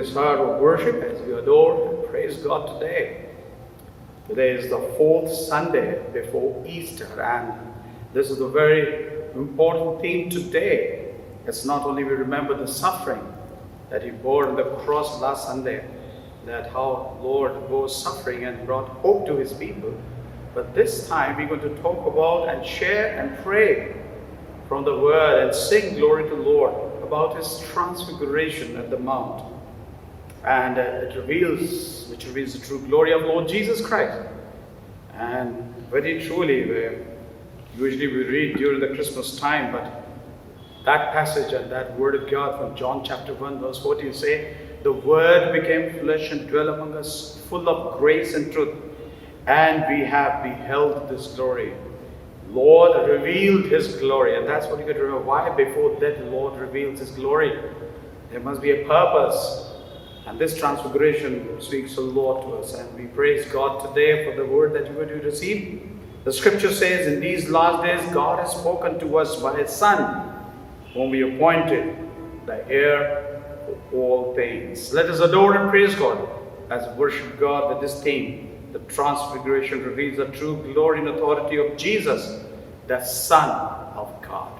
this hour of worship as we adore and praise God today. Today is the fourth Sunday before Easter, and this is a very important theme today. It's not only we remember the suffering that He bore on the cross last Sunday, that how Lord was suffering and brought hope to His people, but this time we're going to talk about and share and pray from the Word and sing glory to the Lord about His transfiguration at the Mount. And it reveals the true glory of Lord Jesus Christ. And very truly, usually we read during the Christmas time, but that passage and that word of God from John chapter 1 verse 14 say, the Word became flesh and dwelt among us, full of grace and truth, and we have beheld this glory. Lord revealed His glory, and that's what you got to remember. Why? Before that, the Lord reveals His glory. There must be a purpose, and this transfiguration speaks a lot to us. And we praise God today for the word that you're going to receive. The Scripture says, in these last days, God has spoken to us by His Son, whom we appointed the heir of all things. Let us adore and praise God as we worship God with this theme. The transfiguration reveals the true glory and authority of Jesus, the Son of God.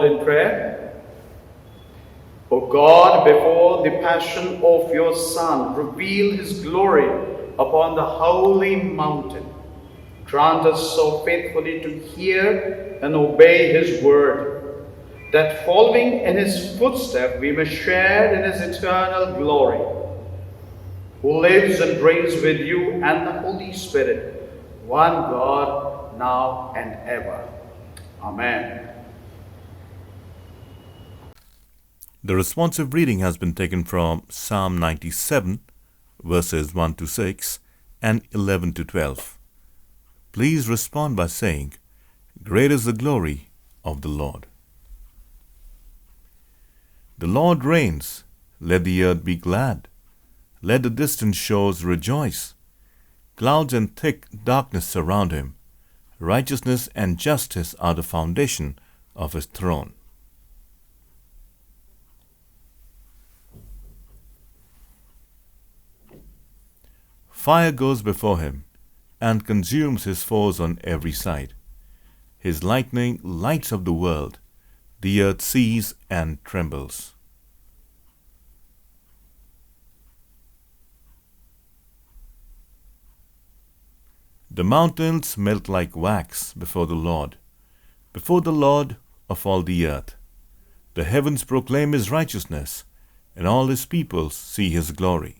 In prayer. O God, before the passion of your Son, reveal His glory upon the holy mountain. Grant us so faithfully to hear and obey His word, that following in His footsteps we may share in His eternal glory, who lives and reigns with you and the Holy Spirit, one God, now and ever. Amen. The responsive reading has been taken from Psalm 97, verses 1 to 6 and 11 to 12. Please respond by saying, Great is the glory of the Lord. The Lord reigns. Let the earth be glad. Let the distant shores rejoice. Clouds and thick darkness surround Him. Righteousness and justice are the foundation of His throne. Fire goes before him and consumes his foes on every side. His lightning lights up the world. The earth sees and trembles. The mountains melt like wax before the Lord of all the earth. The heavens proclaim his righteousness, and all his peoples see his glory.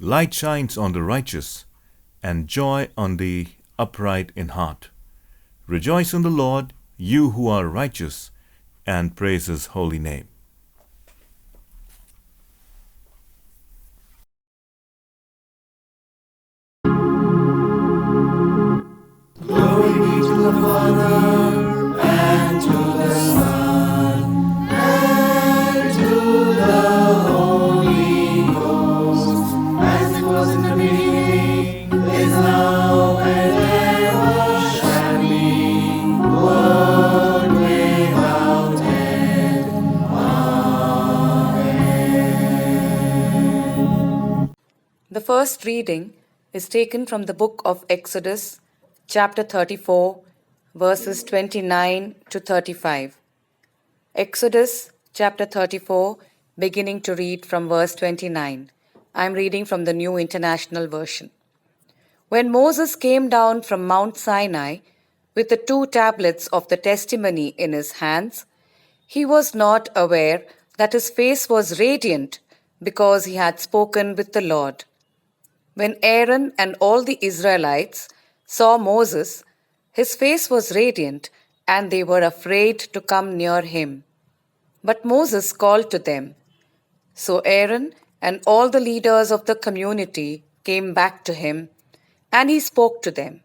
Light shines on the righteous, and joy on the upright in heart. Rejoice in the Lord, you who are righteous, and praise his holy name. Glory be to the Father, and to the Son, and to the Holy Ghost, as it was in the beginning, is now, and ever shall be, world without end. Amen. The first reading is taken from the book of Exodus, chapter 34, verses 29 to 35. Exodus chapter 34, beginning to read from verse 29. I am reading from the New International Version. When Moses came down from Mount Sinai with the 2 tablets of the testimony in his hands, he was not aware that his face was radiant because he had spoken with the Lord. When Aaron and all the Israelites saw Moses, his face was radiant, and they were afraid to come near him. But Moses called to them. So Aaron and all the leaders of the community came back to him, and he spoke to them.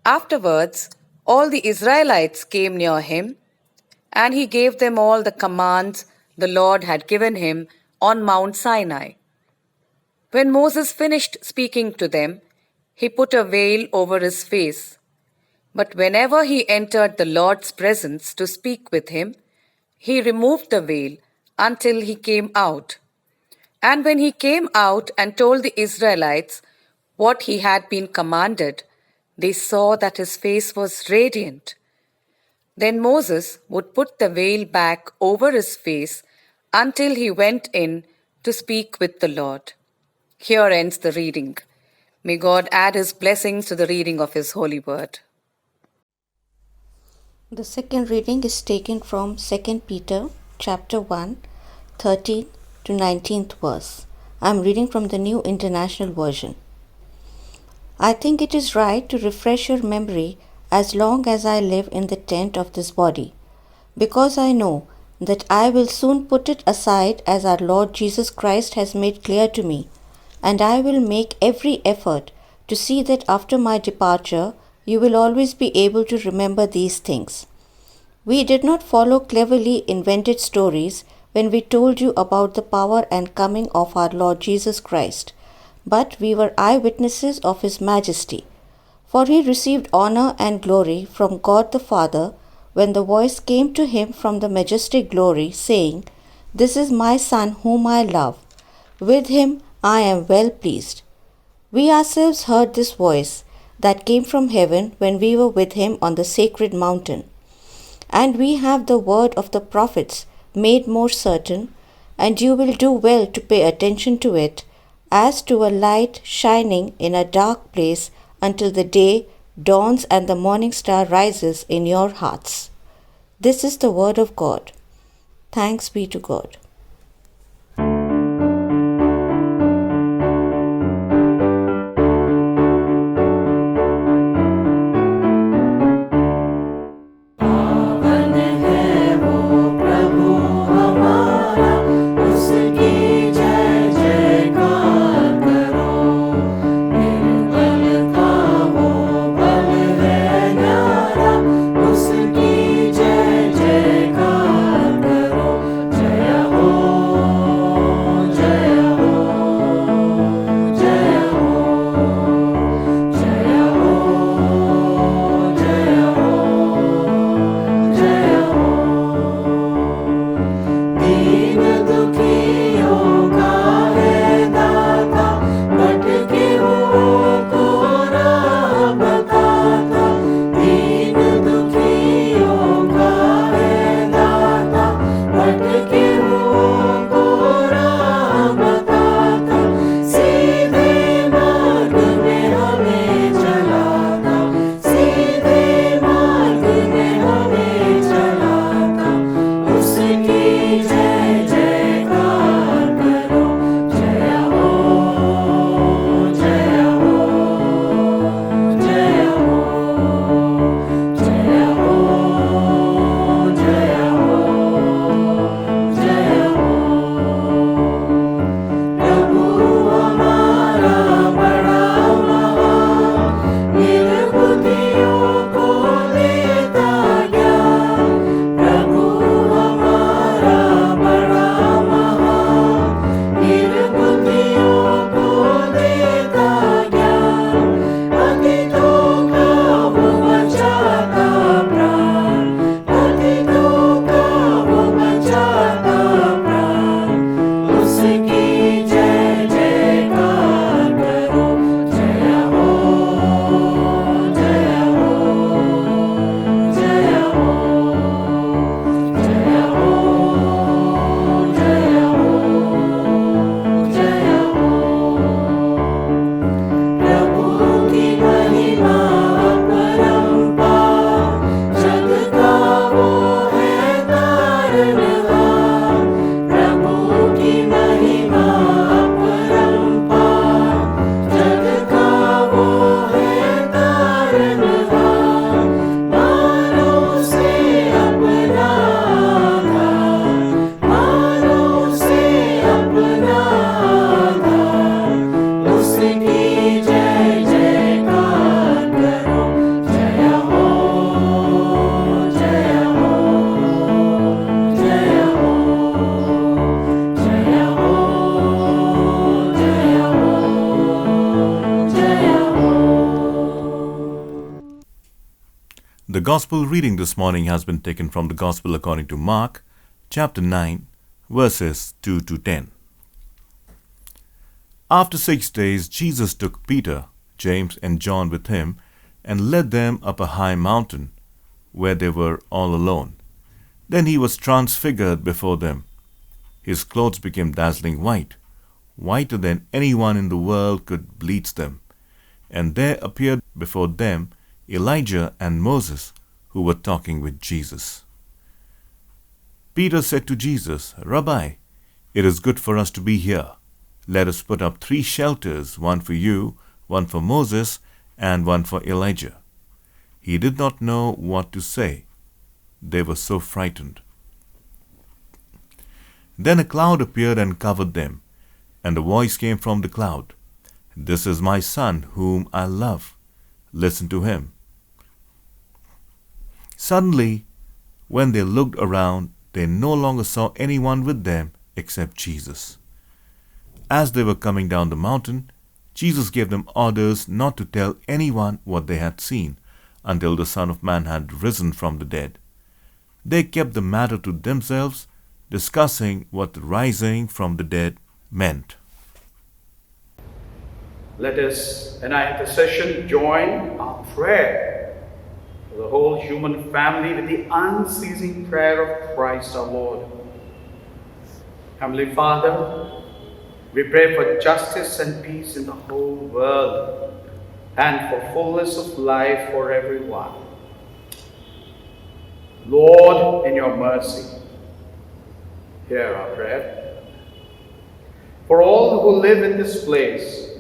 Afterwards, all the Israelites came near him, and he gave them all the commands the Lord had given him on Mount Sinai. When Moses finished speaking to them, he put a veil over his face. But whenever he entered the Lord's presence to speak with him, he removed the veil until he came out. And when he came out and told the Israelites what he had been commanded, they saw that his face was radiant. Then Moses would put the veil back over his face until he went in to speak with the Lord. Here ends the reading. May God add his blessings to the reading of his holy word. The second reading is taken from 2 Peter chapter 1, 13 to 19th verse. I am reading from the New International Version. I think it is right to refresh your memory as long as I live in the tent of this body, because I know that I will soon put it aside as our Lord Jesus Christ has made clear to me, and I will make every effort to see that after my departure you will always be able to remember these things. We did not follow cleverly invented stories when we told you about the power and coming of our Lord Jesus Christ, but we were eyewitnesses of his majesty. For he received honor and glory from God the Father when the voice came to him from the majestic glory, saying, "This is my Son whom I love. With him I am well pleased." We ourselves heard this voice that came from heaven when we were with him on the sacred mountain. And we have the word of the prophets made more certain, and you will do well to pay attention to it, as to a light shining in a dark place until the day dawns and the morning star rises in your hearts. This is the word of God. Thanks be to God. उसकी जय जयकार करो, जय हो gospel reading this morning has been taken from the Gospel according to Mark, chapter 9, verses 2 to 10. After 6 days, Jesus took Peter, James, and John with him and led them up a high mountain, where they were all alone. Then he was transfigured before them. His clothes became dazzling white, whiter than anyone in the world could bleach them. And there appeared before them Elijah and Moses, who were talking with Jesus. Peter said to Jesus, "Rabbi, it is good for us to be here. Let us put up 3 shelters, one for you, one for Moses, and one for Elijah." He did not know what to say. They were so frightened. Then a cloud appeared and covered them, and a voice came from the cloud, "This is my son, whom I love. Listen to him." Suddenly, when they looked around, they no longer saw anyone with them except Jesus. As they were coming down the mountain, Jesus gave them orders not to tell anyone what they had seen until the Son of Man had risen from the dead. They kept the matter to themselves, discussing what the rising from the dead meant. Let us, in our intercession, join our prayer for the whole human family with the unceasing prayer of Christ our Lord. Heavenly Father, we pray for justice and peace in the whole world and for fullness of life for everyone. Lord, in your mercy, hear our prayer. For all who live in this place,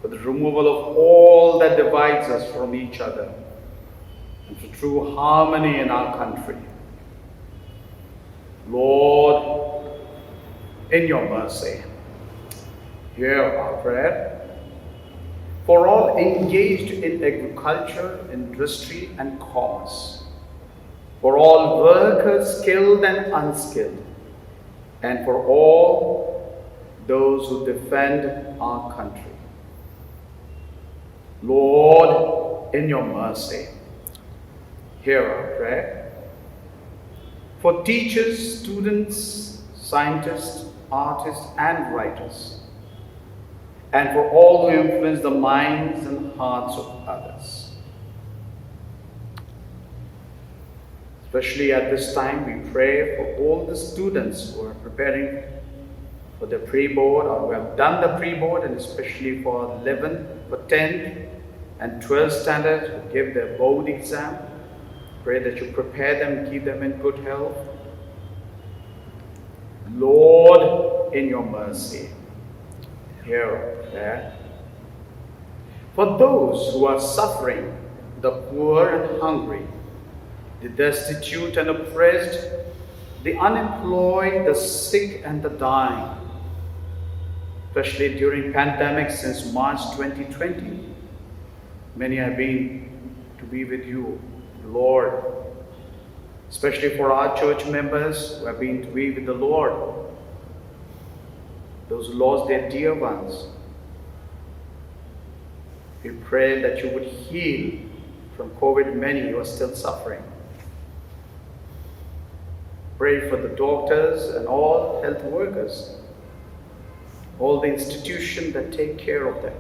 for the removal of all that divides us from each other, and for true harmony in our country. Lord, in your mercy, hear our prayer. For all engaged in agriculture, industry, and commerce, for all workers skilled and unskilled, and for all those who defend our country. Lord, in your mercy, hear our prayer. For teachers, students, scientists, artists, and writers, and for all who influence the minds and hearts of others. Especially at this time, we pray for all the students who are preparing for the pre-board or who have done the pre-board, and especially for 11th, for 10th, and 12th standards who give their board exam. Pray that you prepare them, keep them in good health. Lord, in your mercy, hear our prayer. For those who are suffering, the poor and hungry, the destitute and oppressed, the unemployed, the sick and the dying, especially during pandemic since March 2020, many have been to be with you, Lord. Especially for our church members who have been to be with the Lord, those who lost their dear ones. We pray that you would heal from COVID many who are still suffering. Pray for the doctors and all health workers, all the institutions that take care of them,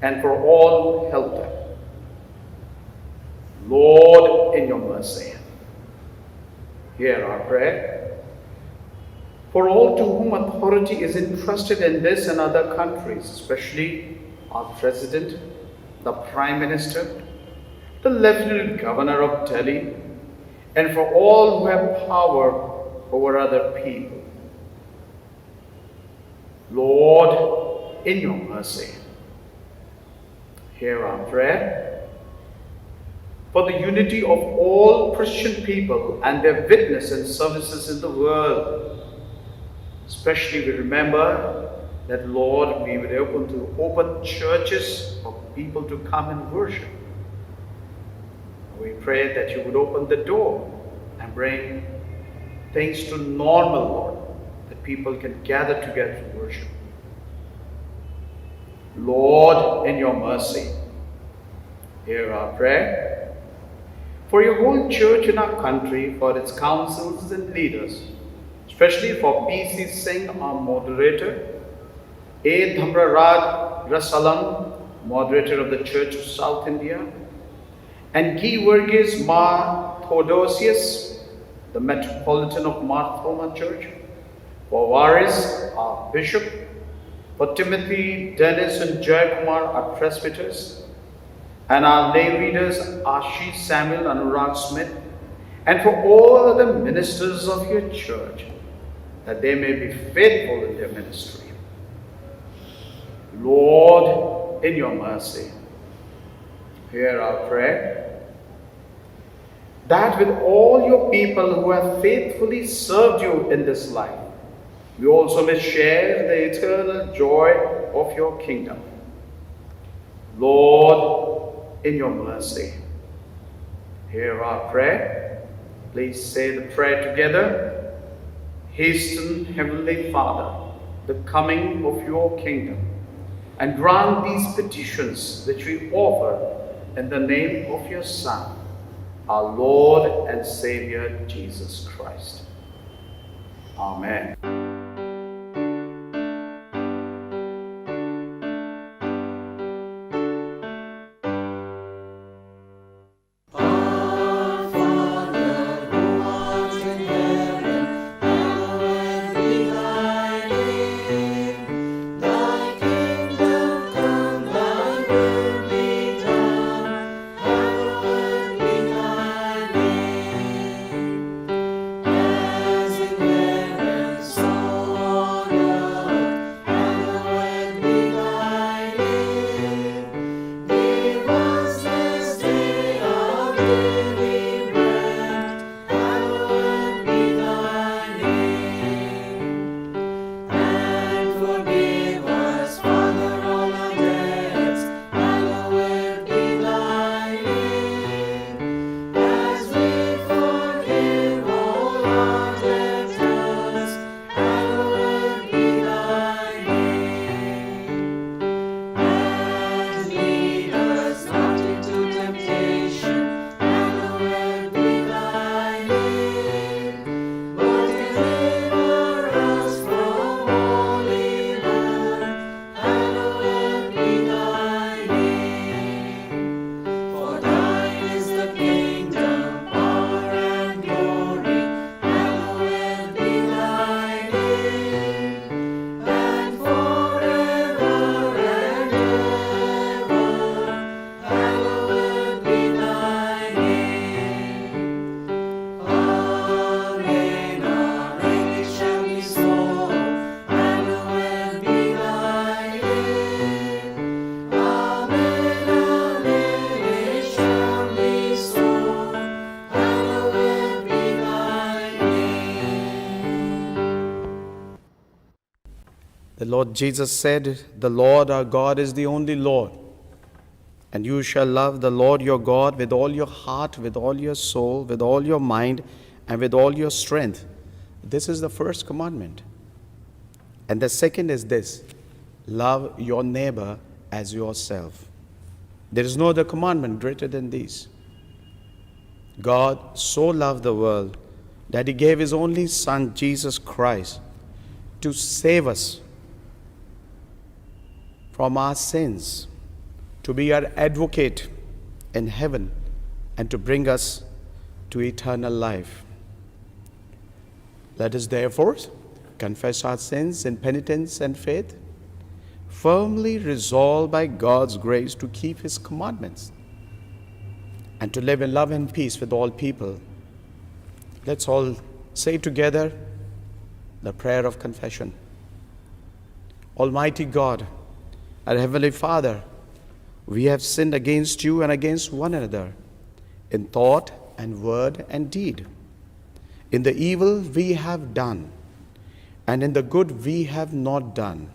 and for all who help them. Lord, in your mercy, hear our prayer. For all to whom authority is entrusted in this and other countries, especially our President, the Prime Minister, the Lieutenant Governor of Delhi, and for all who have power over other people. Lord, in your mercy, hear our prayer. For the unity of all Christian people and their witness and services in the world. Especially we remember that, Lord, we would open churches for people to come and worship. We pray that you would open the door and bring things to normal, Lord, that people can gather together to worship. Lord, in your mercy, hear our prayer. for your whole church in our country, for its councils and leaders, especially for P.C. Singh, our moderator, A. Dhamraraj Rasalam, moderator of the Church of South India, and Guy Verghese Mar Theodosius, the Metropolitan of Mar Thoma Church, for Varis, our bishop, for Timothy, Dennis, and Jayakumar, our presbyters, and our lay readers, Ashish Samuel, Anurag Smith, and for all other ministers of your church, that they may be faithful in their ministry. Lord, in your mercy, hear our prayer, that with all your people who have faithfully served you in this life, we also may share the eternal joy of your kingdom. Lord, in your mercy, hear our prayer. Please say the prayer together. Hasten, Heavenly Father, the coming of your kingdom, and grant these petitions which we offer in the name of your Son, our Lord and Savior, Jesus Christ. Amen. The Lord Jesus said, "The Lord our God is the only Lord, and you shall love the Lord your God with all your heart, with all your soul, with all your mind, and with all your strength." This is the first commandment. And the second is this: love your neighbor as yourself. There is no other commandment greater than these. God so loved the world that he gave his only Son, Jesus Christ, to save us from our sins, to be our advocate in heaven, and to bring us to eternal life. Let us therefore confess our sins in penitence and faith, firmly resolved by God's grace to keep his commandments and to live in love and peace with all people. Let's all say together the prayer of confession. Almighty God, our Heavenly Father, we have sinned against you and against one another in thought and word and deed, in the evil we have done and in the good we have not done,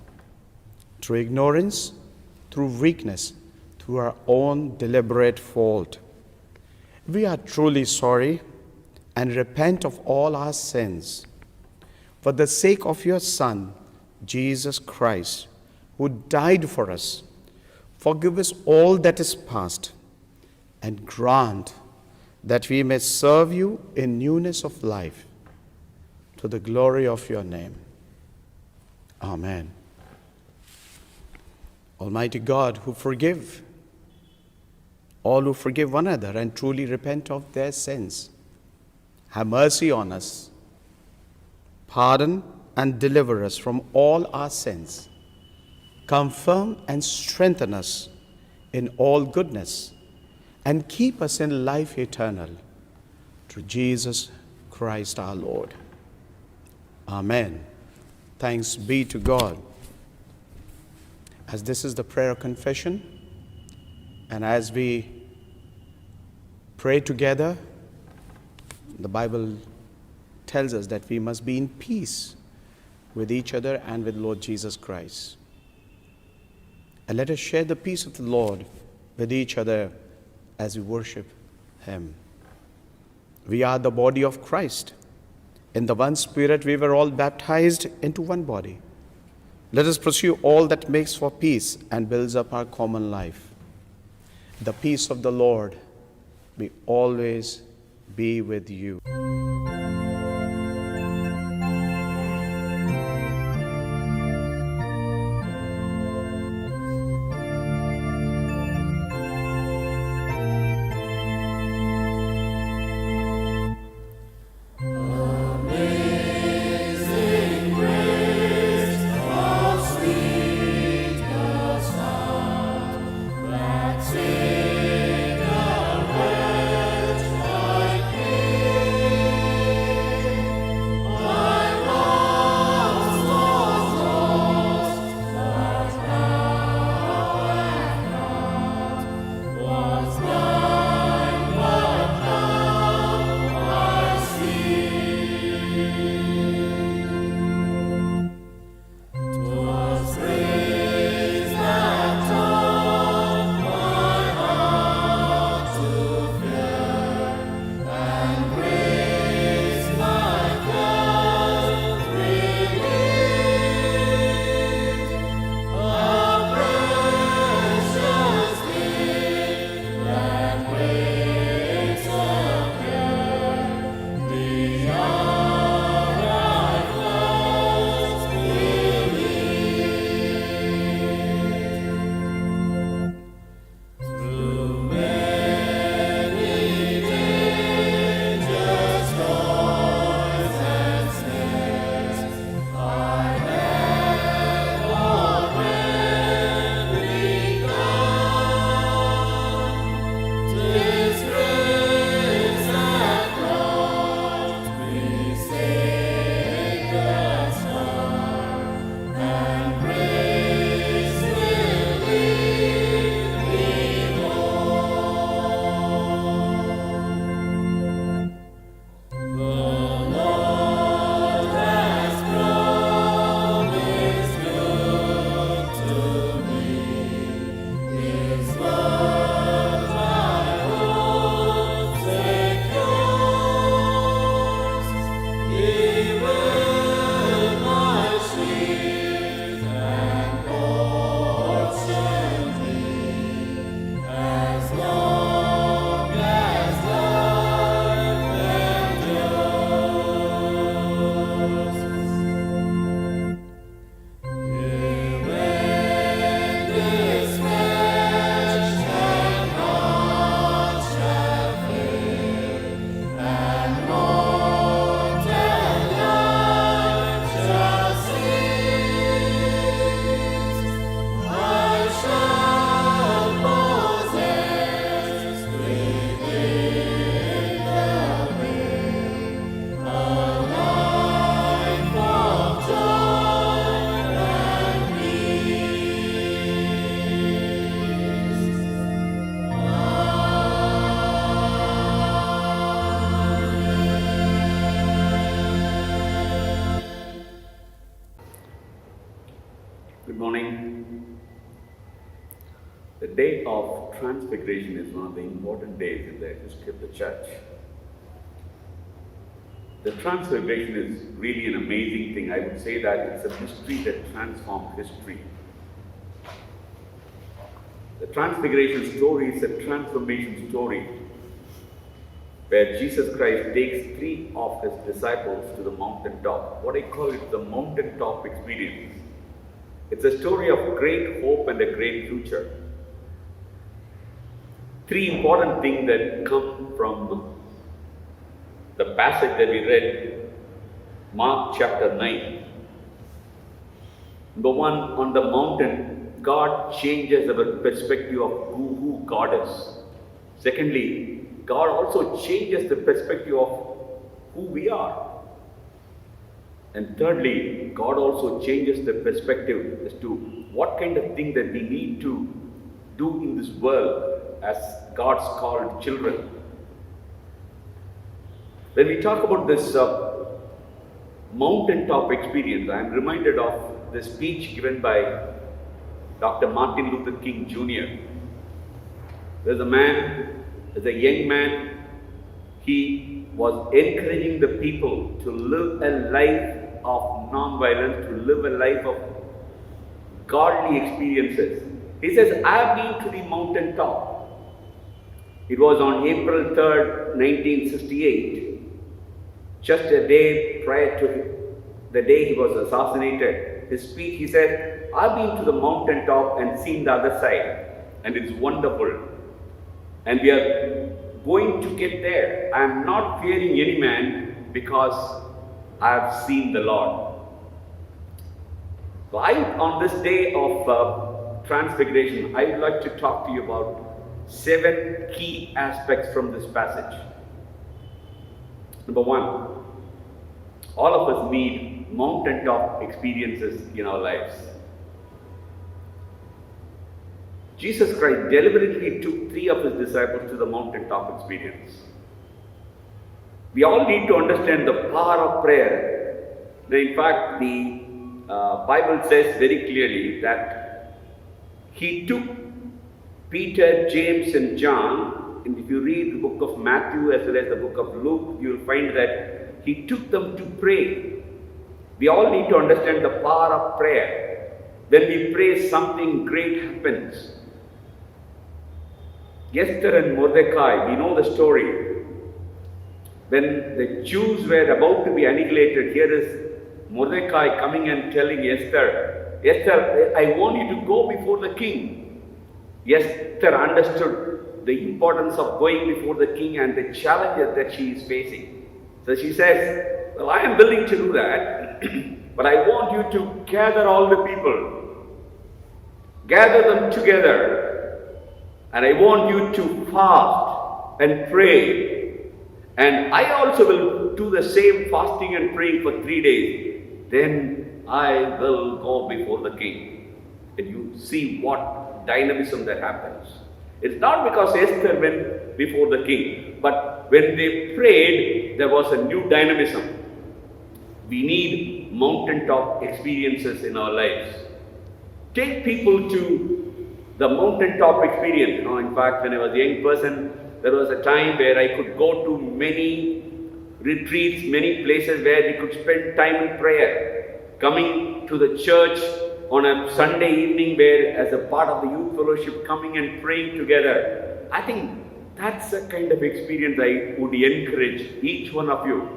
through ignorance, through weakness, through our own deliberate fault. We are truly sorry and repent of all our sins. For the sake of your Son, Jesus Christ, who died for us, forgive us all that is past, and grant that we may serve you in newness of life, to the glory of your name. Amen. Almighty God, who forgive all who forgive one another and truly repent of their sins, have mercy on us, pardon and deliver us from all our sins, confirm and strengthen us in all goodness, and keep us in life eternal, through Jesus Christ our Lord. Amen. Thanks be to God. As this is the prayer of confession, and as we pray together, the Bible tells us that we must be in peace with each other and with Lord Jesus Christ. And let us share the peace of the Lord with each other as we worship Him. We are the body of Christ. In the one Spirit we were all baptized into one body. Let us pursue all that makes for peace and builds up our common life. The peace of the Lord may always be with you. Good morning. The day of Transfiguration is one of the important days in the history of the church. The Transfiguration is really an amazing thing. I would say that it's a mystery that transformed history. The Transfiguration story is a transformation story where Jesus Christ takes three of his disciples to the mountaintop. What I call it the mountaintop experience. It's a story of great hope and a great future. Three important things that come from the passage that we read, Mark chapter 9. Number one, on the mountain, God changes our perspective of who God is. Secondly, God also changes the perspective of who we are. And thirdly, God also changes the perspective as to what kind of thing that we need to do in this world as God's called children. When we talk about this mountaintop experience, I am reminded of the speech given by Dr. Martin Luther King Jr. There's a young man, he was encouraging the people to live a life of non-violence, to live a life of godly experiences. He says, I have been to the mountaintop. It was on April 3rd, 1968, just a day prior to the day he was assassinated. His speech, he said, I've been to the mountaintop and seen the other side, and it's wonderful. And we are going to get there. I am not fearing any man because I have seen the Lord. So on this day of Transfiguration, I would like to talk to you about 7 key aspects from this passage. Number one, all of us need mountaintop experiences in our lives. Jesus Christ deliberately took 3 of his disciples to the mountaintop experience. We all need to understand the power of prayer. In fact, the Bible says very clearly that he took Peter, James, and John, and if you read the book of Matthew as well as the book of Luke, you will find that he took them to pray. We all need to understand the power of prayer. When we pray, something great happens. Esther and Mordecai, we know the story. When the Jews were about to be annihilated, here is Mordecai coming and telling Esther, Esther, I want you to go before the king. Esther understood the importance of going before the king and the challenges that she is facing. So she says, well, I am willing to do that, but I want you to gather all the people. Gather them together. And I want you to fast and pray. And I also will do the same fasting and praying for 3 days. Then I will go before the king. And you see what dynamism that happens. It's not because Esther went before the king, but when they prayed, there was a new dynamism. We need mountaintop experiences in our lives. Take people to the mountaintop experience. In fact, when I was a young person, there was a time where I could go to many retreats, many places where we could spend time in prayer. Coming to the church on a Sunday evening where as a part of the youth fellowship, coming and praying together. I think that's the kind of experience I would encourage each one of you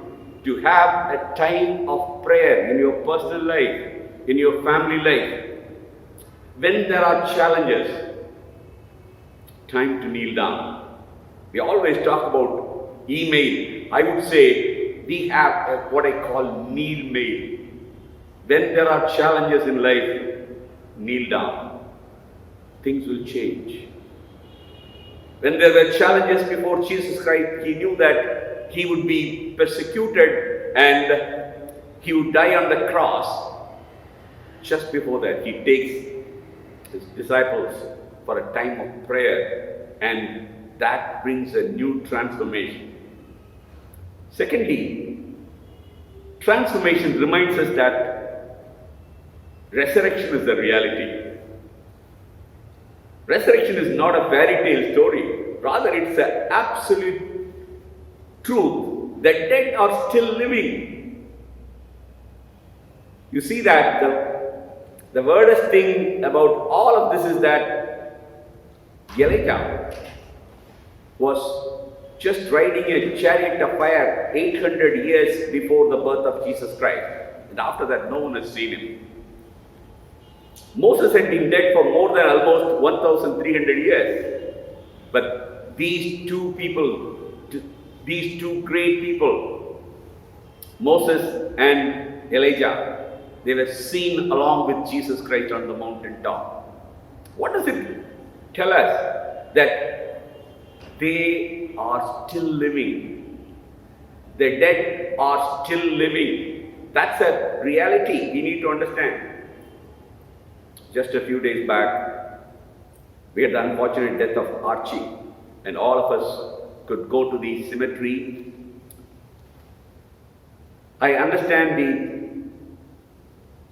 to have a time of prayer in your personal life, in your family life. When there are challenges, time to kneel down. We always talk about email. I would say we have what I call kneel mail. When there are challenges in life, kneel down. Things will change. When there were challenges before Jesus Christ, he knew that he would be persecuted and he would die on the cross. Just before that, he takes his disciples for a time of prayer, and that brings a new transformation. Secondly, transformation reminds us that resurrection is a reality. Resurrection is not a fairy tale story, rather it's an absolute truth. The dead are still living. You see that the weirdest thing about all of this is that Elijah was just riding a chariot of fire 800 years before the birth of Jesus Christ. And after that, no one has seen him. Moses had been dead for more than almost 1,300 years. But these two people, these two great people, Moses and Elijah, they were seen along with Jesus Christ on the mountaintop. What does it tell us? That they are still living. The dead are still living. That's a reality we need to understand. Just a few days back, we had the unfortunate death of Archie, and all of us could go to the cemetery. I understand the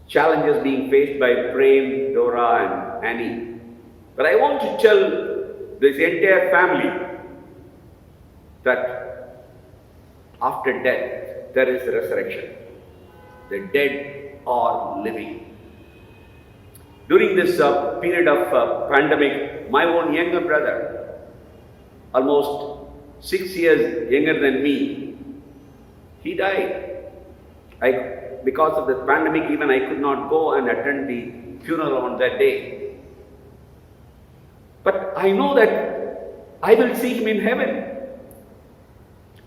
challenges being faced by Prem, Dora, and Annie, but I want to tell this entire family that after death there is resurrection. The dead are living. During this period of pandemic, my own younger brother, almost 6 years younger than me, he died. Because of the pandemic, even I could not go and attend the funeral on that day. But I know that I will see him in heaven.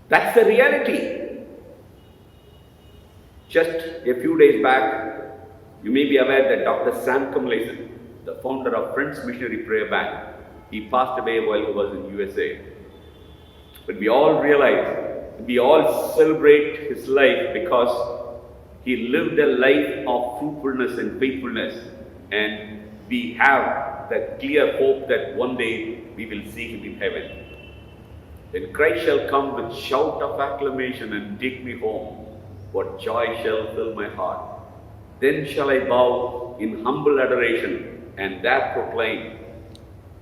That's the reality. Just a few days back, you may be aware that Dr. Sam Kamlesan, the founder of Friends Missionary Prayer Bank, he passed away while he was in USA. But we all realize, we all celebrate his life because he lived a life of fruitfulness and faithfulness, and we have that clear hope that one day we will see him in heaven. When Christ shall come with shout of acclamation and take me home, what joy shall fill my heart. Then shall I bow in humble adoration and there proclaim,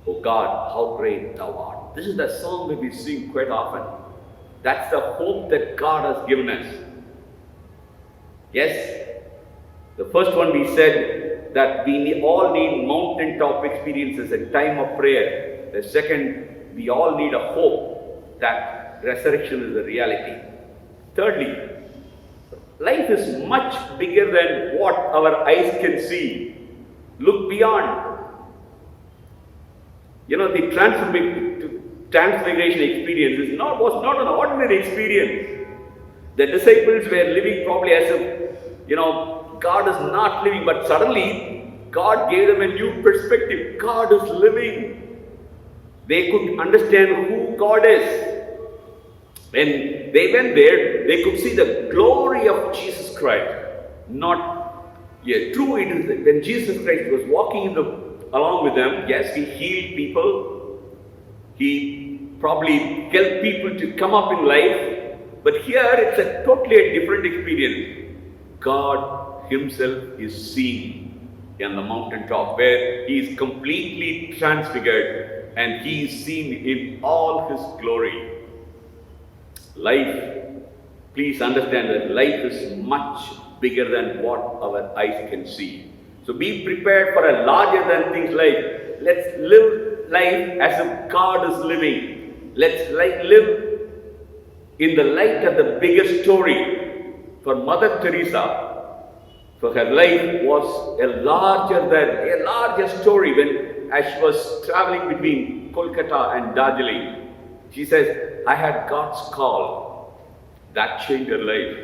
O God, how great thou art. This is the song that we sing quite often. That's the hope that God has given us. Yes, the first one we said that we all need mountaintop experiences and time of prayer. The second, we all need a hope that resurrection is a reality. Thirdly, life is much bigger than what our eyes can see. Look beyond. You know, the transfiguration experience was not an ordinary experience. The disciples were living probably as if, God is not living, but suddenly God gave them a new perspective. God is living. They could understand who God is. When they went there, they could see the glory of Jesus Christ. True it is that when Jesus Christ was walking along with them, yes, he healed people. He probably helped people to come up in life. But here it's a totally different experience. God himself is seen on the mountaintop where he is completely transfigured and he is seen in all his glory. Life, please understand that life is much bigger than what our eyes can see. So be prepared for a larger than things life. Let's live life as if God is living. Let's live in the light of the bigger story. For Mother Teresa, for her life was a larger story as she was traveling between Kolkata and Darjeeling. She says, I had God's call that changed her life.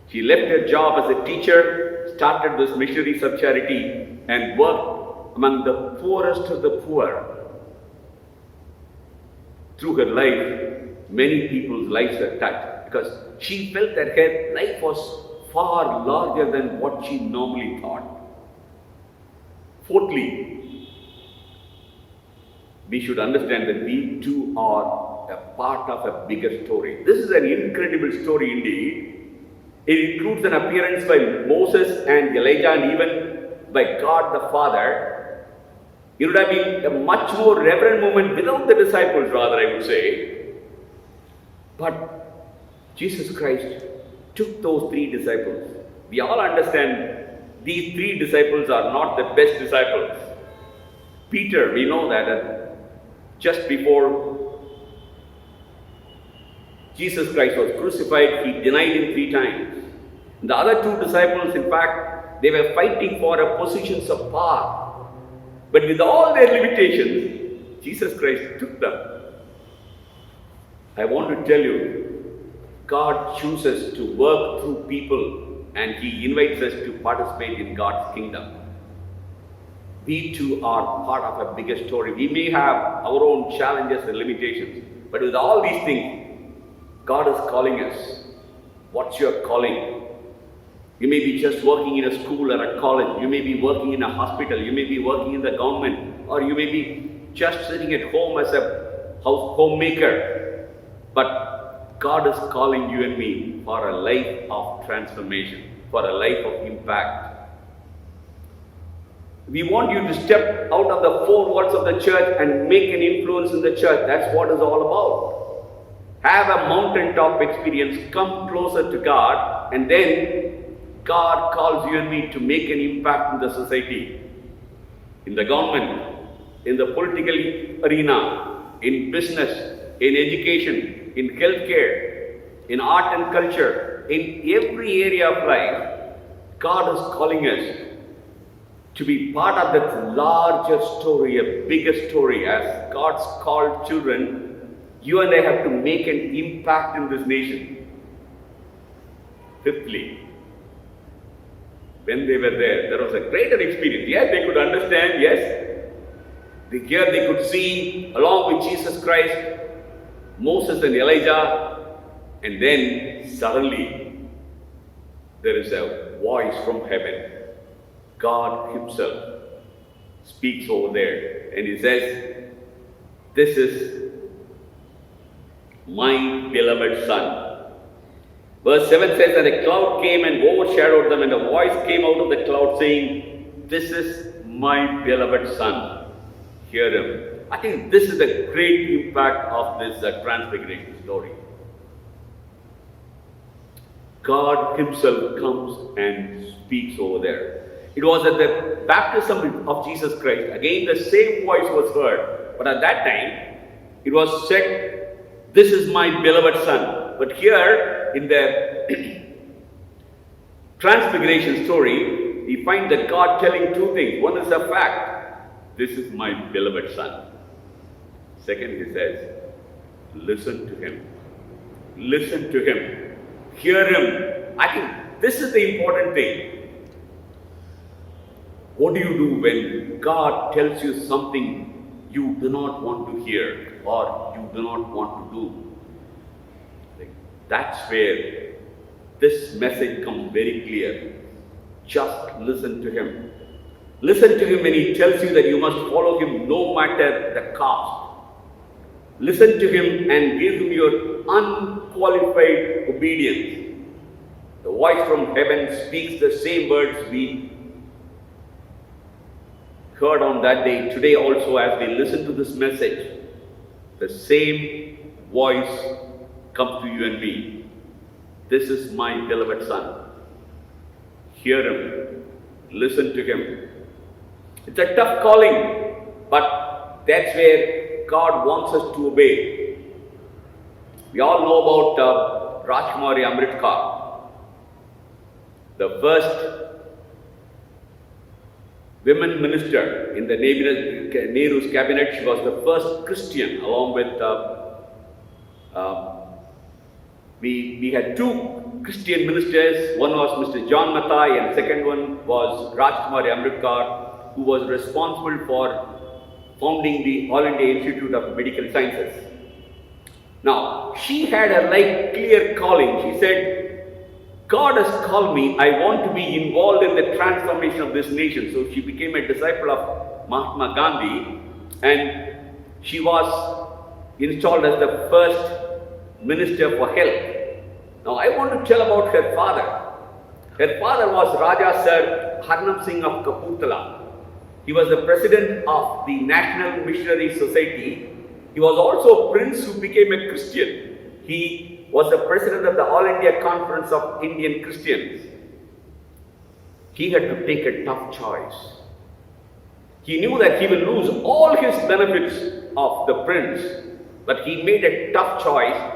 She left her job as a teacher, started this missionaries of charity, and worked among the poorest of the poor. Through her life, many people's lives were touched because she felt that her life was far larger than what she normally thought. Fourthly, we should understand that we too are a part of a bigger story. This is an incredible story indeed. It includes an appearance by Moses and Elijah and even by God the Father. It would have been a much more reverent moment without the disciples, rather, I would say. But Jesus Christ took those three disciples. We all understand these three disciples are not the best disciples. Peter, we know that just before Jesus Christ was crucified, he denied him 3 times. The other 2 disciples, in fact, they were fighting for a positions of power. But with all their limitations, Jesus Christ took them. I want to tell you, God chooses to work through people and he invites us to participate in God's kingdom. We too are part of a bigger story. We may have our own challenges and limitations, but with all these things, God is calling us. What's your calling? You may be just working in a school or a college. You may be working in a hospital. You may be working in the government. Or you may be just sitting at home as a homemaker. But God is calling you and me for a life of transformation, for a life of impact. We want you to step out of the 4 walls of the church and make an influence in the church. That's what it's all about. Have a mountaintop experience, come closer to God, and then God calls you and me to make an impact in the society, in the government, in the political arena, in business, in education, in healthcare, in art and culture, in every area of life. God is calling us to be part of that larger story, a bigger story. As God's called children, you and I have to make an impact in this nation. Fifthly, when they were there was a greater experience. Yes, they could understand, yes. Here they could see, along with Jesus Christ, Moses and Elijah, and then suddenly there is a voice from heaven. God himself speaks over there and he says, "This is my beloved son." Verse 7 says that a cloud came and overshadowed them, and a voice came out of the cloud saying, "This is my beloved son. Hear him." I think this is the great impact of this transfiguration story. God himself comes and speaks over there. It was at the baptism of Jesus Christ. Again, the same voice was heard. But at that time, it was said, "This is my beloved son." But here, in the transfiguration story, we find that God telling 2 things. One is a fact. This is my beloved son. Second, he says, listen to him. Listen to him. Hear him. I think this is the important thing. What do you do when God tells you something you do not want to hear or you do not want to do? That's where this message comes very clear. Just listen to him. Listen to him when he tells you that you must follow him no matter the cost. Listen to him and give him your unqualified obedience. The voice from heaven speaks the same words we heard on that day. Today also, as we listen to this message, the same voice comes to you and me. This is my beloved son. Hear him. Listen to him. It's a tough calling, but that's where God wants us to obey. We all know about Rajkumari Amrit Kaur, the first women minister in the Nehru's cabinet. She was the first Christian, along with we had 2 Christian ministers. One was Mr. John Mathai and second one was Rajkumari Amrit Kaur, who was responsible for founding the All India Institute of Medical Sciences. Now, she had a clear calling. She said, God has called me. I want to be involved in the transformation of this nation. So she became a disciple of Mahatma Gandhi, and she was installed as the first Minister for Health. Now, I want to tell about her father. Her father was Raja Sir Harnam Singh of Kapurthala. He was the president of the National Missionary Society. He was also a prince who became a Christian. He was the president of the All India Conference of Indian Christians. He had to take a tough choice. He knew that he will lose all his benefits of the prince, but he made a tough choice.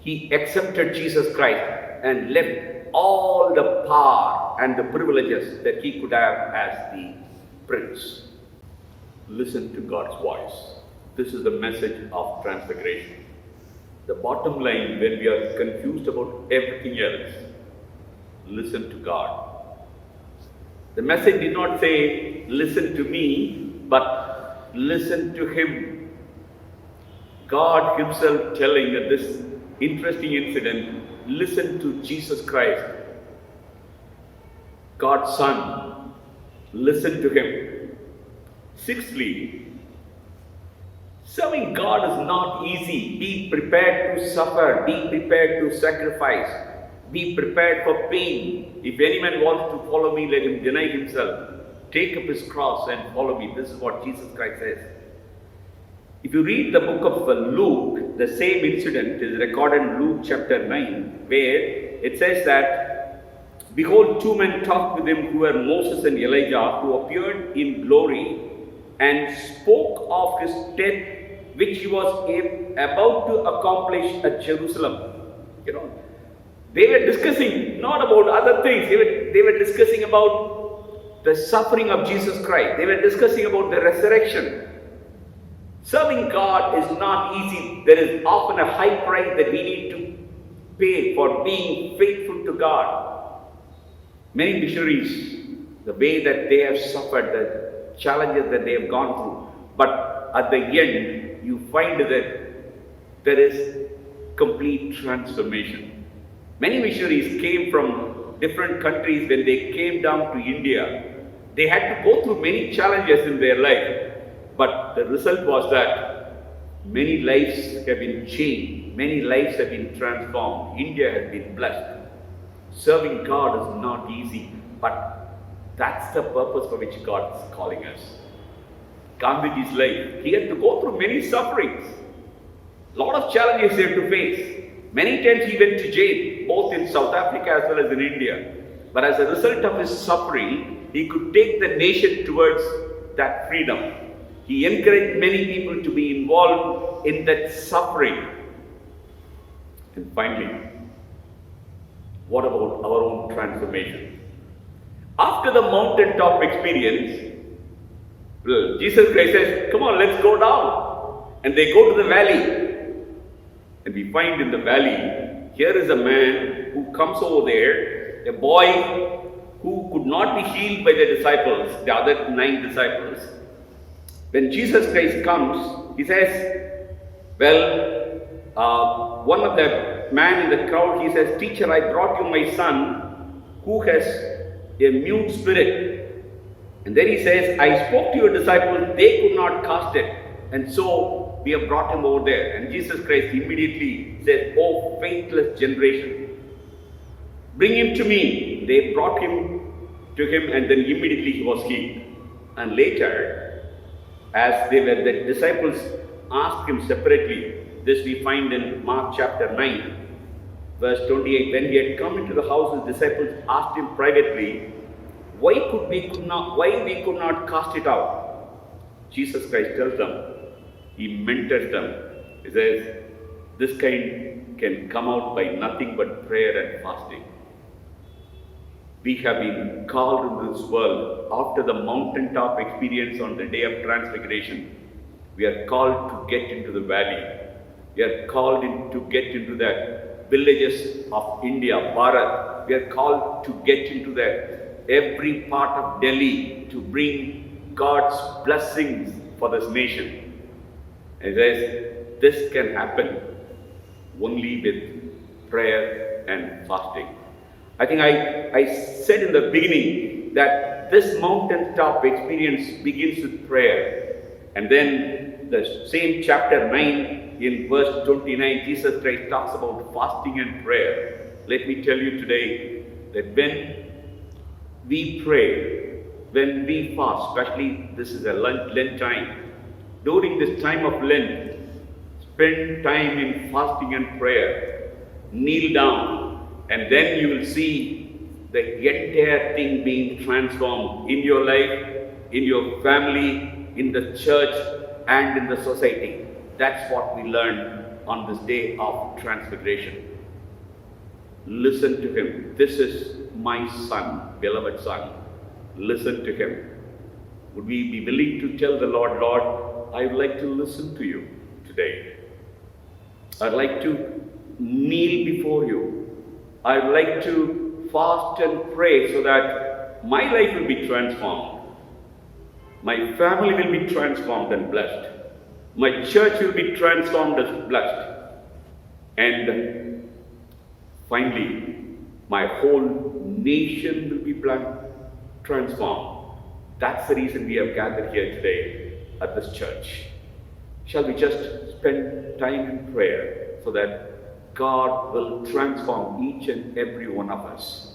he accepted Jesus Christ and left all the power and the privileges that he could have as the prince. Listen to God's voice. This is the message of transfiguration. The bottom line, when we are confused about everything else, listen to God. The message did not say, listen to me, but listen to him. God himself telling that this interesting incident, listen to Jesus Christ, God's Son, listen to him. Sixthly, serving God is not easy. Be prepared to suffer, be prepared to sacrifice. Be prepared for pain. If any man wants to follow me, let him deny himself. Take up his cross and follow me. This is what Jesus Christ says. If you read the book of Luke, the same incident is recorded in Luke chapter 9, where it says that, behold, two men talked with him who were Moses and Elijah, who appeared in glory and spoke of his death, which he was about to accomplish at Jerusalem. They were discussing not about other things. They were discussing about the suffering of Jesus Christ. They were discussing about the resurrection. Serving God is not easy. There is often a high price that we need to pay for being faithful to God. Many missionaries, the way that they have suffered, the challenges that they have gone through, but at the end, you find that there is complete transformation. Many missionaries came from different countries. When they came down to India, they had to go through many challenges in their life. But the result was that many lives have been changed. Many lives have been transformed. India has been blessed. Serving God is not easy, but that's the purpose for which God is calling us. Gandhiji's life, he had to go through many sufferings. A lot of challenges he had to face. Many times he went to jail, both in South Africa as well as in India. But as a result of his suffering, he could take the nation towards that freedom. He encouraged many people to be involved in that suffering. And finally, what about our own transformation? After the mountaintop experience, Jesus Christ says, come on, let's go down. And they go to the valley. And we find in the valley, here is a man who comes over there, a boy who could not be healed by the disciples, the other 9 disciples. When Jesus Christ comes, he says, one of the man in the crowd, he says, teacher, I brought you my son who has a mute spirit. And then he says, I spoke to your disciples, they could not cast it. And so we have brought him over there. And Jesus Christ immediately says, oh, faithless generation, bring him to me. They brought him to him, and then immediately he was healed. And later, as the disciples asked him separately, this we find in Mark chapter 9, verse 28. When he had come into the house, his disciples asked him privately, why we could not cast it out? Jesus Christ tells them, he mentors them. He says, this kind can come out by nothing but prayer and fasting. We have been called into this world after the mountaintop experience on the day of transfiguration. We are called to get into the valley. We are called to get into the villages of India, Bharat. We are called to get into every part of Delhi to bring God's blessings for this nation. It says, this can happen only with prayer and fasting. I think I said in the beginning that this mountaintop experience begins with prayer. And then the same chapter 9 in verse 29, Jesus Christ talks about fasting and prayer. Let me tell you today that when we pray, when we fast, especially this is a Lent time, during this time of Lent, spend time in fasting and prayer. Kneel down, and then you will see the entire thing being transformed in your life, in your family, in the church, and in the society. That's what we learn on this day of transfiguration. Listen to him. This is my son, beloved son. Listen to him. Would we be willing to tell the Lord, Lord, I would like to listen to you today. I'd like to kneel before you. I'd like to fast and pray so that my life will be transformed. My family will be transformed and blessed. My church will be transformed and blessed. And finally, my whole nation will be transformed. That's the reason we have gathered here today at this church. Shall we just spend time in prayer so that God will transform each and every one of us?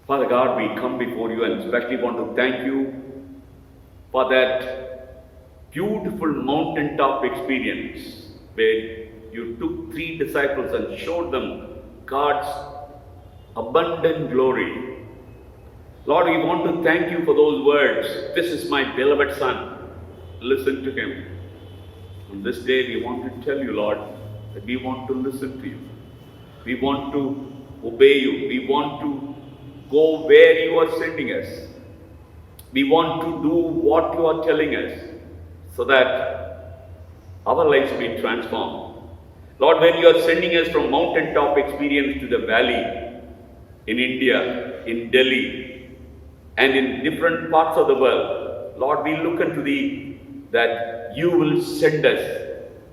Father God, we come before you and especially want to thank you for that beautiful mountaintop experience where you took 3 disciples and showed them God's abundant glory. Lord, we want to thank you for those words. This is my beloved son. Listen to him. On this day, we want to tell you, Lord, that we want to listen to you. We want to obey you. We want to go where you are sending us. We want to do what you are telling us so that our lives will be transformed. Lord, when you are sending us from mountaintop experience to the valley in India, in Delhi, and in different parts of the world, Lord, we look unto thee that you will send us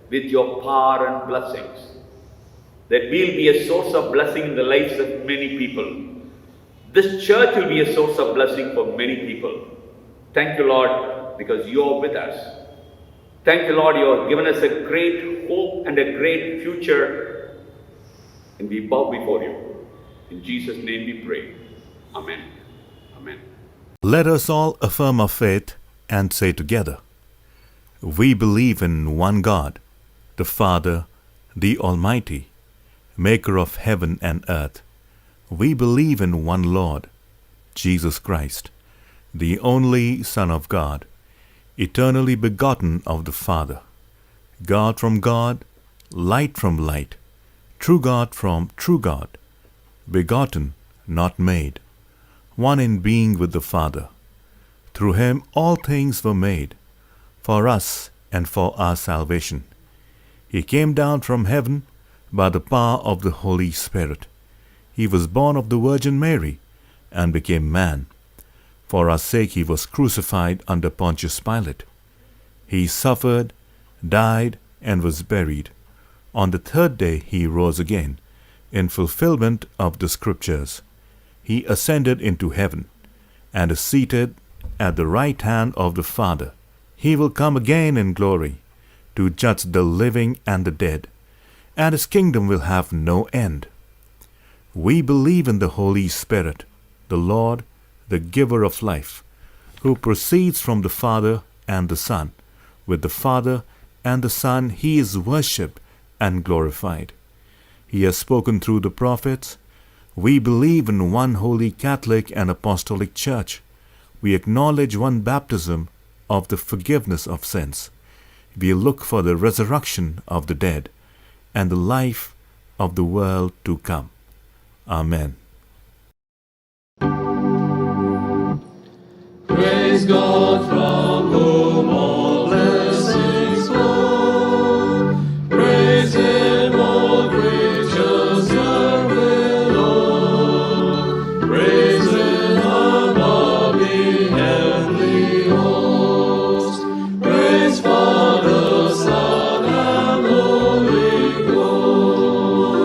with your power and blessings, that we'll be a source of blessing in the lives of many people. This church will be a source of blessing for many people. Thank you, Lord, because you are with us. Thank you, Lord, you have given us a great hope and a great future. And we bow before you. In Jesus' name we pray. Amen. Amen. Let us all affirm our faith and say together, we believe in one God, the Father, the Almighty, maker of heaven and earth. We believe in one Lord, Jesus Christ, the only Son of God, eternally begotten of the Father, God from God, light from light, true God from true God, begotten, not made, one in being with the Father. Through him all things were made, for us and for our salvation. He came down from heaven by the power of the Holy Spirit. He was born of the Virgin Mary and became man. For our sake he was crucified under Pontius Pilate. He suffered, died, and was buried. On the 3rd day he rose again, in fulfillment of the Scriptures. He ascended into heaven, and is seated at the right hand of the Father. He will come again in glory, to judge the living and the dead, and his kingdom will have no end. We believe in the Holy Spirit, the Lord, the giver of life, who proceeds from the Father and the Son. With the Father and the Son he is worshipped and glorified. He has spoken through the prophets. We believe in one holy Catholic and Apostolic Church. We acknowledge one baptism of the forgiveness of sins. We look for the resurrection of the dead and the life of the world to come. Amen. Praise God from whom all blessings flow. Praise him, all creatures here below. Praise him above the heavenly host. Praise Father, Son, and Holy Ghost.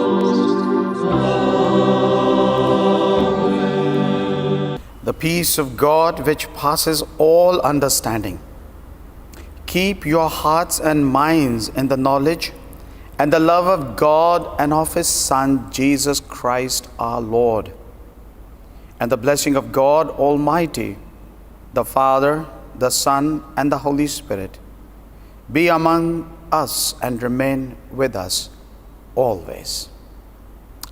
Amen. The peace of God which passes all understanding, keep your hearts and minds in the knowledge and the love of God and of his Son, Jesus Christ our Lord. And the blessing of God Almighty, the Father, the Son, and the Holy Spirit be among us and remain with us always.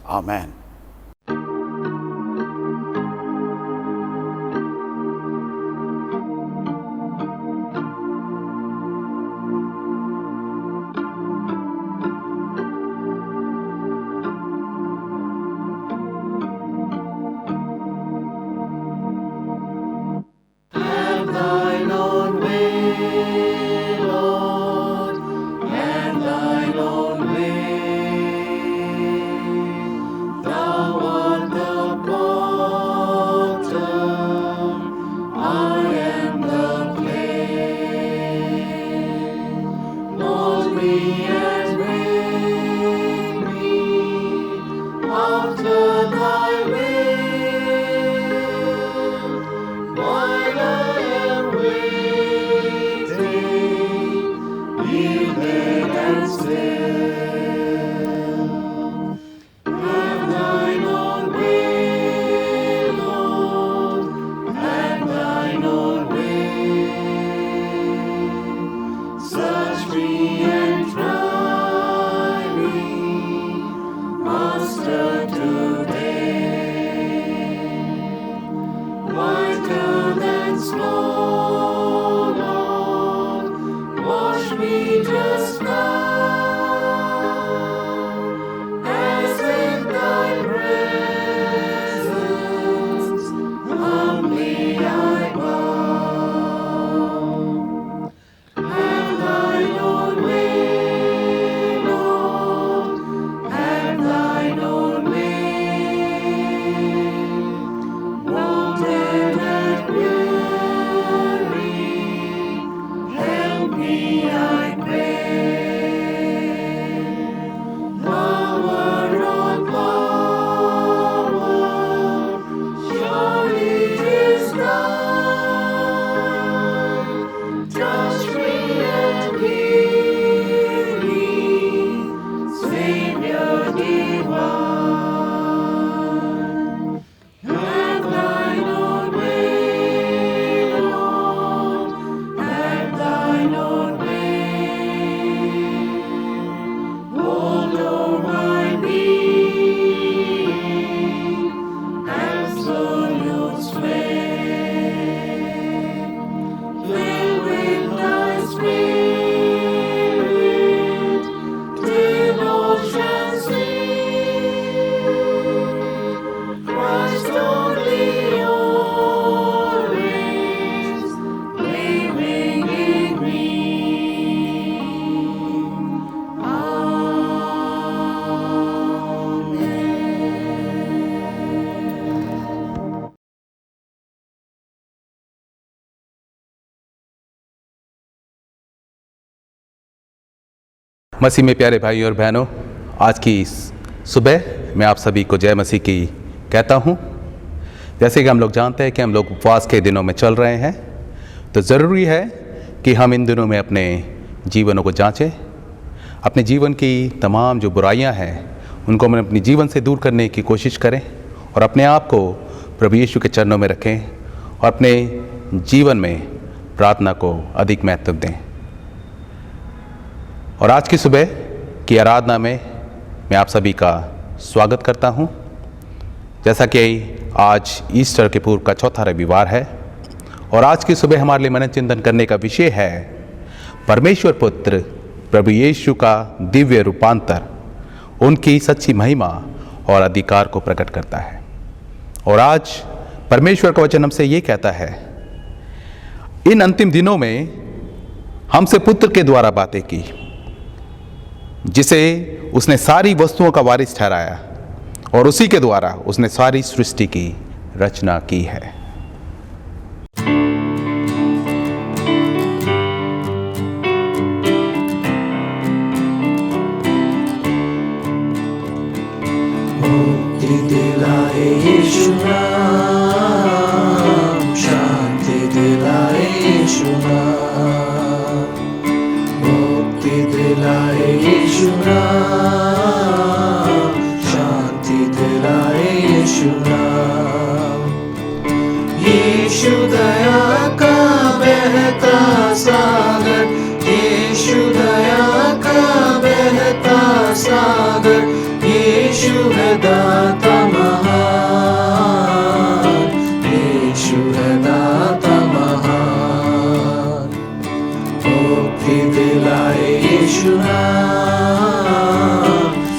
Amen. मसीह में प्यारे भाई और बहनों, आज की सुबह मैं आप सभी को जय मसीह की कहता हूँ। जैसे कि हम लोग जानते हैं कि हम लोग उपवास के दिनों में चल रहे हैं, तो ज़रूरी है कि हम इन दिनों में अपने जीवनों को जांचें, अपने जीवन की तमाम जो बुराइयां हैं उनको हम अपने जीवन से दूर करने की कोशिश करें और अपने आप को प्रभु यीशु के चरणों में रखें और अपने जीवन में प्रार्थना को अधिक महत्व दें। और आज की सुबह की आराधना में मैं आप सभी का स्वागत करता हूं। जैसा कि आज ईस्टर के पूर्व का चौथा रविवार है और आज की सुबह हमारे लिए मनन चिंतन करने का विषय है परमेश्वर पुत्र प्रभु यीशु का दिव्य रूपांतर, उनकी सच्ची महिमा और अधिकार को प्रकट करता है। और आज परमेश्वर का वचन हमसे ये कहता है, इन अंतिम दिनों में हमसे पुत्र के द्वारा बातें की, जिसे उसने सारी वस्तुओं का वारिस ठहराया और उसी के द्वारा उसने सारी सृष्टि की रचना की है। मुक्ति दिलाए यीशु नाम, शांति दिलाए यीशु नाम, मुक्ति दिलाए यीशु नाम, शांति दिलाए यीशु नाम। यीशु दया का बहता सागर, यीशु दया का बहता सागर, यीशु है दाता महान, यीशु है दाता महान। मुक्ति दिलाए यीशु नाम,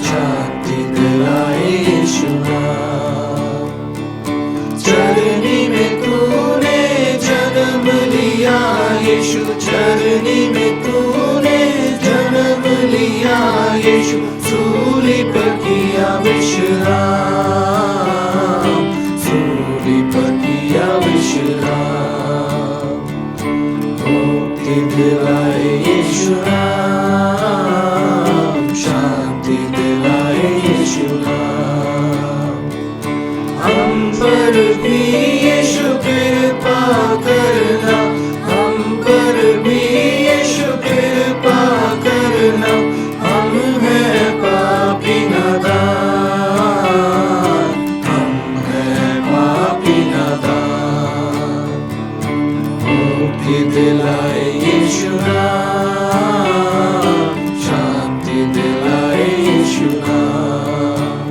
शांति दिलाए यीशु नाम। चरनी में तूने जन्म लिया यीशु, चरनी में तूने जन्म लिया यीशु, सूली पर किया विश्राम, सूली पर किया विश्राम। मुक्ति दिलाए यीशु नाम, शांति दिलाए यीशु नाम। हम पर भी यीशु कृपा करना, हम पर भी यीशु कृपा करना, हम हैं पापी नादान, हम हैं पापी नादान। मुक्ति दिलाए यीशु नाम, शांति दिलाए यीशु नाम।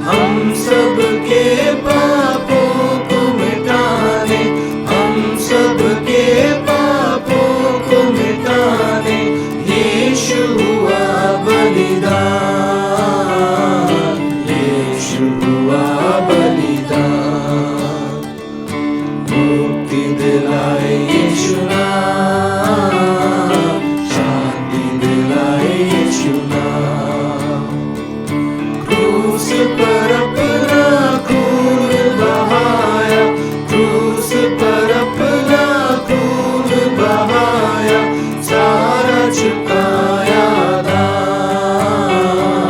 हम सबके पापों को मिटाने, हम सबके पापों को मिटाने यीशु हुआ बलिदान, यीशु हुआ बलिदान। मुक्ति दिलाए यीशु नाम, शांति दिलाए यीशु नाम। क्रूस पर अपना खून बहाया, क्रूस पर अपना खून बहाया, सारा चुकाया दाम,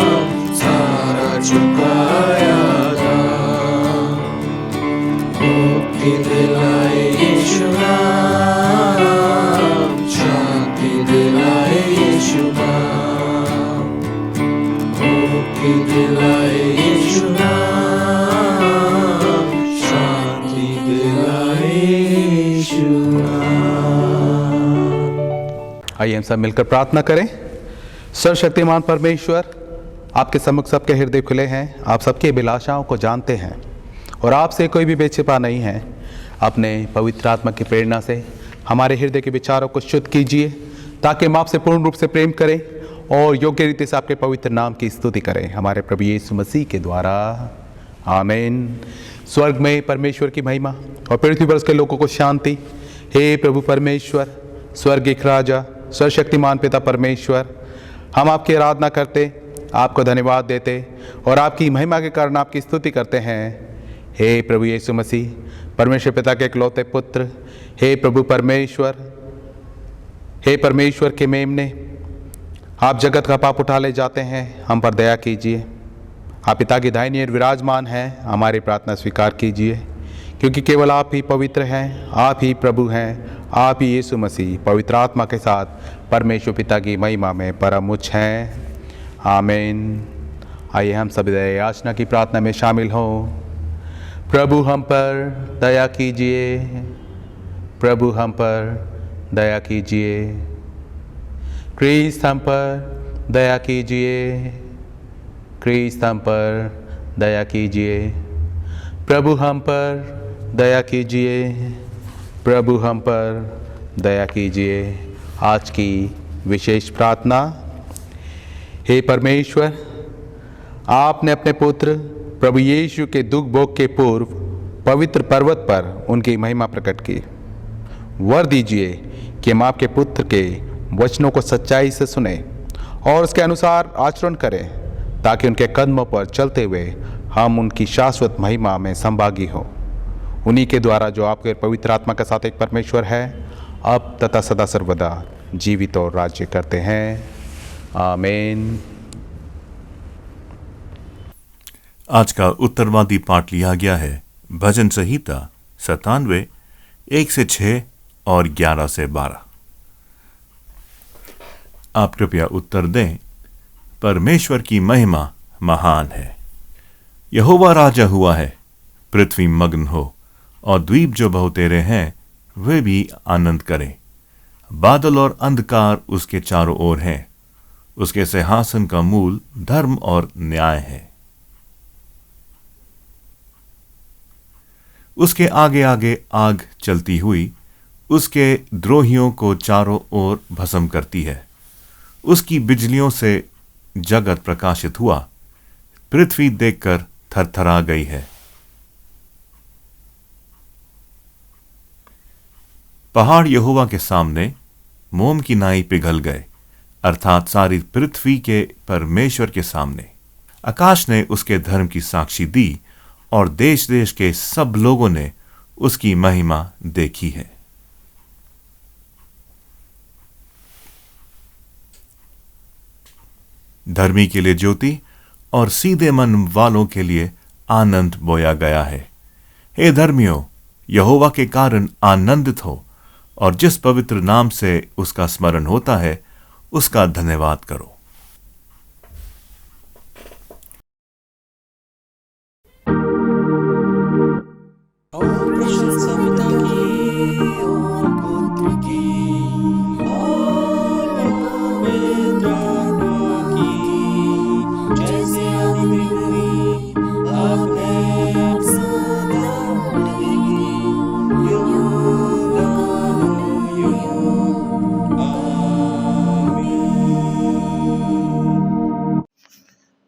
सारा चुकाया दाम। मुक्ति दिलाए यीशु नाम, शांति दिलाए यीशु नाम। मुक्ति दिलाए यीशु नाम, शांति दिलाए यीशु नाम। आइए हम सब मिलकर प्रार्थना करें। सर्वशक्तिमान परमेश्वर, आपके सम्मुख सबके हृदय खुले हैं, आप सबकी अभिलाषाओं को जानते हैं और आपसे कोई भी बेछिपा नहीं है। अपने पवित्र आत्मा की प्रेरणा से हमारे हृदय के विचारों को शुद्ध कीजिए, ताकि हम आपसे पूर्ण रूप से प्रेम करें और योग्य रीति से आपके पवित्र नाम की स्तुति करें, हमारे प्रभु यीशु मसीह के द्वारा, आमीन। स्वर्ग में परमेश्वर की महिमा और पृथ्वी पर उसके लोगों को शांति। हे प्रभु परमेश्वर, स्वर्गीय राजा, सर्वशक्तिमान पिता परमेश्वर, हम आपकी आराधना करते, आपको धन्यवाद देते और आपकी महिमा के कारण आपकी स्तुति करते हैं। हे प्रभु यीशु मसीह, परमेश्वर पिता के इकलौते पुत्र, हे प्रभु परमेश्वर, हे परमेश्वर के मेमने, आप जगत का पाप उठा ले जाते हैं, हम पर दया कीजिए। आप पिता की दाहिनी ओर विराजमान हैं, हमारी प्रार्थना स्वीकार कीजिए, क्योंकि केवल आप ही पवित्र हैं, आप ही प्रभु हैं, आप ही यीशु मसीह पवित्र आत्मा के साथ परमेश्वर पिता की महिमा में परम उच्च हैं। आमीन। आइए हम सभी दया याचना की प्रार्थना में शामिल हों। प्रभु हम पर दया कीजिए, प्रभु हम पर दया कीजिए। क्रिस्त हम पर दया कीजिए, क्रिस्त हम पर दया कीजिए। प्रभु हम पर दया कीजिए, प्रभु हम पर दया कीजिए। आज की विशेष प्रार्थना। हे परमेश्वर, आपने अपने पुत्र प्रभु यीशु के दुख भोग के पूर्व पवित्र पर्वत पर उनकी महिमा प्रकट की। वर दीजिए कि हम आपके पुत्र के वचनों को सच्चाई से सुने और उसके अनुसार आचरण करें, ताकि उनके कदमों पर चलते हुए हम उनकी शाश्वत महिमा में संभागी हों। उन्हीं के द्वारा जो आपके पवित्र आत्मा के साथ एक परमेश्वर है, अब तथा सदा सर्वदा जीवित और राज्य करते हैं। आमीन। आज का उत्तरवादी पाठ लिया गया है भजन संहिता 97 1 से 6 और 11 से 12। आप कृपया उत्तर दें। परमेश्वर की महिमा महान है। यहोवा राजा हुआ है, पृथ्वी मग्न हो और द्वीप जो बहुतेरे हैं वे भी आनंद करें। बादल और अंधकार उसके चारों ओर हैं। उसके सिंहासन का मूल धर्म और न्याय है। उसके आगे आगे आग चलती हुई उसके द्रोहियों को चारों ओर भस्म करती है। उसकी बिजलियों से जगत प्रकाशित हुआ, पृथ्वी देखकर थरथरा गई है। पहाड़ यहोवा के सामने मोम की नाई पिघल गए, अर्थात सारी पृथ्वी के परमेश्वर के सामने। आकाश ने उसके धर्म की साक्षी दी और देश देश के सब लोगों ने उसकी महिमा देखी है। धर्मी के लिए ज्योति और सीधे मन वालों के लिए आनंद बोया गया है। हे धर्मियों, यहोवा के कारण आनंदित हो और जिस पवित्र नाम से उसका स्मरण होता है उसका धन्यवाद करो।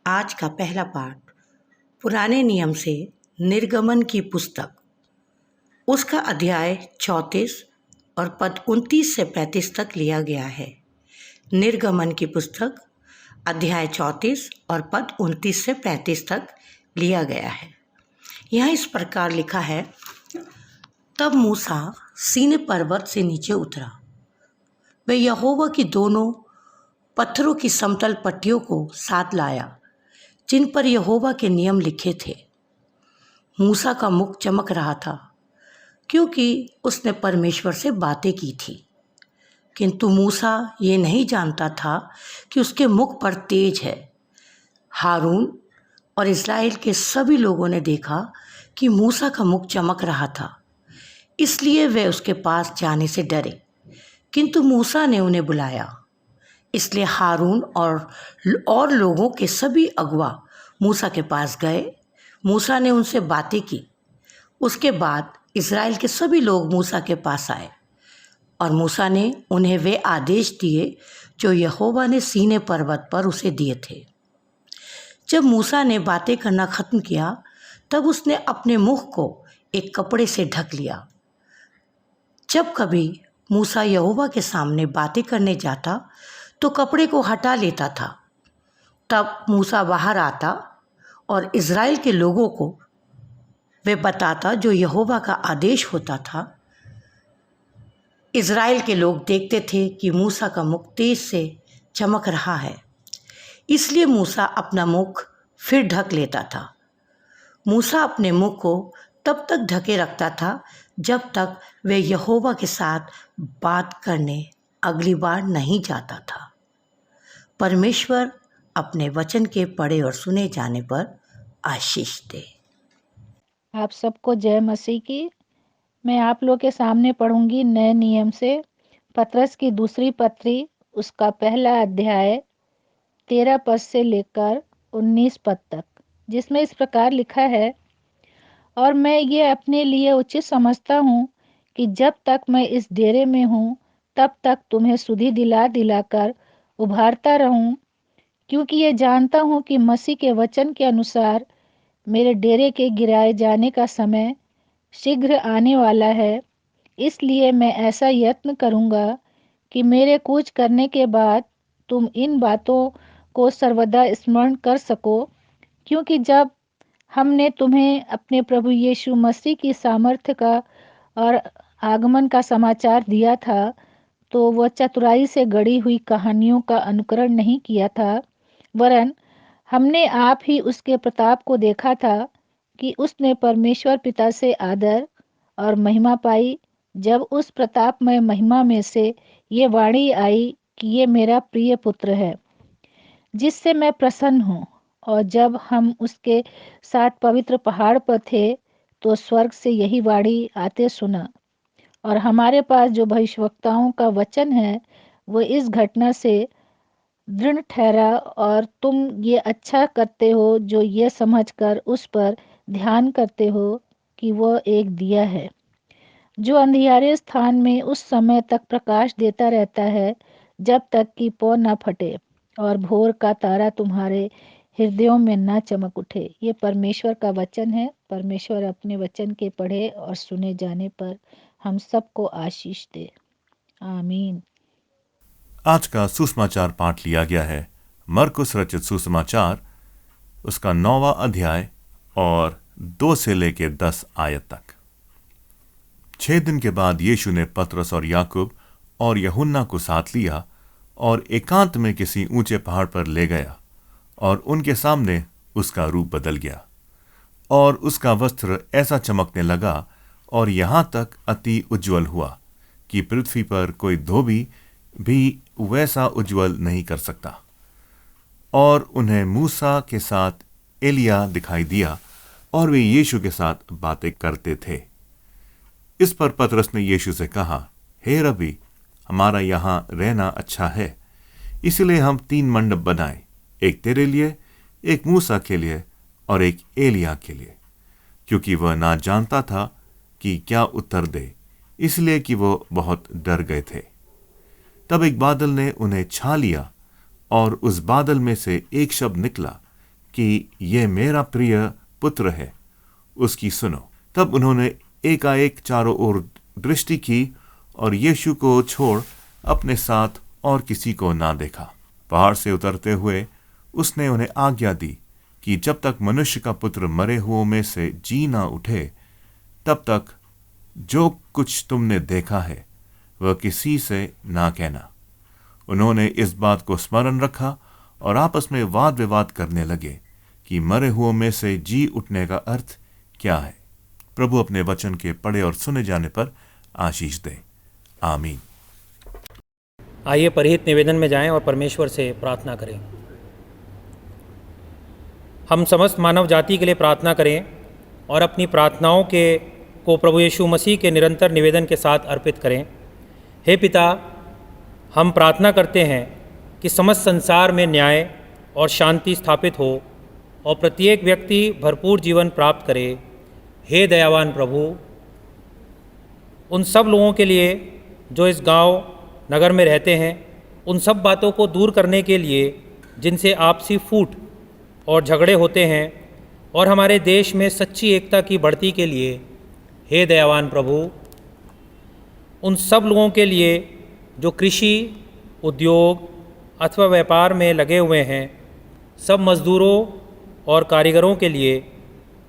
आज का पहला पाठ पुराने नियम से निर्गमन की पुस्तक, उसका अध्याय 34 और पद 29 से 35 तक लिया गया है। निर्गमन की पुस्तक अध्याय 34 और पद 29 से 35 तक लिया गया है। यहाँ इस प्रकार लिखा है, तब मूसा सीनै पर्वत से नीचे उतरा। वह यहोवा की दोनों पत्थरों की समतल पट्टियों को साथ लाया, जिन पर यहोवा के नियम लिखे थे। मूसा का मुख चमक रहा था, क्योंकि उसने परमेश्वर से बातें की थी। किंतु मूसा ये नहीं जानता था कि उसके मुख पर तेज है। हारून और इस्राएल के सभी लोगों ने देखा कि मूसा का मुख चमक रहा था, इसलिए वे उसके पास जाने से डरे। किंतु मूसा ने उन्हें बुलाया, इसलिए हारून और लोगों के सभी अगुआ मूसा के पास गए। मूसा ने उनसे बातें की। उसके बाद इस्राएल के सभी लोग मूसा के पास आए और मूसा ने उन्हें वे आदेश दिए जो यहोवा ने सीनै पर्वत पर उसे दिए थे। जब मूसा ने बातें करना खत्म किया, तब उसने अपने मुख को एक कपड़े से ढक लिया। जब कभी मूसा यहोवा के सामने बातें करने जाता तो कपड़े को हटा लेता था। तब मूसा बाहर आता और इज़राइल के लोगों को वे बताता जो यहोवा का आदेश होता था। इज़राइल के लोग देखते थे कि मूसा का मुख तेज से चमक रहा है। इसलिए मूसा अपना मुख फिर ढक लेता था। मूसा अपने मुख को तब तक ढके रखता था जब तक वह यहोवा के साथ बात करने अगली बार नहीं जाता था। परमेश्वर अपने वचन के पढ़े और सुने जाने पर आशीष दे। आप सबको जय मसीह की। मैं आप लोग के सामने पढ़ूंगी नए नियम से पतरस की दूसरी पत्री, उसका पहला अध्याय 13 पद से लेकर 19 पद तक, जिसमें इस प्रकार लिखा है, और मैं ये अपने लिए उचित समझता हूँ कि जब तक मैं इस डेरे में हूँ तब तक तुम्हें सुधि दिला दिलाकर उभारता रहूं, क्योंकि ये जानता हूँ कि मसीह के वचन के अनुसार मेरे डेरे के गिराए जाने का समय शीघ्र आने वाला है। इसलिए मैं ऐसा यत्न करूँगा कि मेरे कूच करने के बाद तुम इन बातों को सर्वदा स्मरण कर सको, क्योंकि जब हमने तुम्हें अपने प्रभु यीशु मसीह की सामर्थ्य का और आगमन का समाचार दिया था, तो वह चतुराई से गढ़ी हुई कहानियों का अनुकरण नहीं किया था, वरन हमने आप ही उसके प्रताप को देखा था कि उसने परमेश्वर पिता से आदर और महिमा पाई, जब उस प्रतापमय महिमा में से ये वाणी आई कि ये मेरा प्रिय पुत्र है, जिससे मैं प्रसन्न हूँ। और जब हम उसके साथ पवित्र पहाड़ पर थे तो स्वर्ग से यही वाणी आते सुना, और हमारे पास जो भविष्यवक्ताओं का वचन है वो इस घटना से दृढ़ ठहरा, और तुम ये अच्छा करते हो जो ये समझकर उस पर ध्यान करते हो कि वह एक दिया है जो अंधियारे स्थान में उस समय तक प्रकाश देता रहता है जब तक कि पौ न फटे और भोर का तारा तुम्हारे हृदयों में न चमक उठे। ये परमेश्वर का वचन है। परमेश्वर अपने वचन के पढ़े और सुने जाने पर हम सबको आशीष दे। आमीन। आज का सुसमाचार पाठ लिया गया है मरकुस रचित सुसमाचार, उसका 9वां अध्याय और 2 से लेकर 10 आयत तक। 6 दिन के बाद यीशु ने पतरस और याकूब और यूहन्ना को साथ लिया और एकांत में किसी ऊंचे पहाड़ पर ले गया, और उनके सामने उसका रूप बदल गया और उसका वस्त्र ऐसा चमकने लगा और यहां तक अति उज्ज्वल हुआ कि पृथ्वी पर कोई धोबी भी वैसा उज्ज्वल नहीं कर सकता। और उन्हें मूसा के साथ एलिया दिखाई दिया और वे यीशु के साथ बातें करते थे। इस पर पतरस ने यीशु से कहा, हे रबी, हमारा यहाँ रहना अच्छा है, इसलिए हम 3 मंडप बनाए, एक तेरे लिए, एक मूसा के लिए और एक एलिया के लिए। क्योंकि वह ना जानता था कि क्या उत्तर दे, इसलिए कि वो बहुत डर गए थे। तब एक बादल ने उन्हें छा लिया और उस बादल में से एक शब्द निकला कि यह मेरा प्रिय पुत्र है, उसकी सुनो। तब उन्होंने एकाएक चारों ओर दृष्टि की और यीशु को छोड़ अपने साथ और किसी को ना देखा। पहाड़ से उतरते हुए उसने उन्हें आज्ञा दी कि जब तक मनुष्य का पुत्र मरे हुओं में से जी ना उठे, तब तक जो कुछ तुमने देखा है वह किसी से ना कहना। उन्होंने इस बात को स्मरण रखा और आपस में वाद विवाद करने लगे कि मरे हुओं में से जी उठने का अर्थ क्या है। प्रभु अपने वचन के पढ़े और सुने जाने पर आशीष दे। आमीन। आइए परहित निवेदन में जाएं और परमेश्वर से प्रार्थना करें। हम समस्त मानव जाति के लिए प्रार्थना करें और अपनी प्रार्थनाओं को प्रभु यीशु मसीह के निरंतर निवेदन के साथ अर्पित करें। हे पिता, हम प्रार्थना करते हैं कि समस्त संसार में न्याय और शांति स्थापित हो और प्रत्येक व्यक्ति भरपूर जीवन प्राप्त करे। हे दयावान प्रभु, उन सब लोगों के लिए जो इस गांव नगर में रहते हैं, उन सब बातों को दूर करने के लिए जिनसे आपसी फूट और झगड़े होते हैं, और हमारे देश में सच्ची एकता की बढ़ती के लिए हे दयावान प्रभु, उन सब लोगों के लिए जो कृषि, उद्योग अथवा व्यापार में लगे हुए हैं, सब मज़दूरों और कारीगरों के लिए,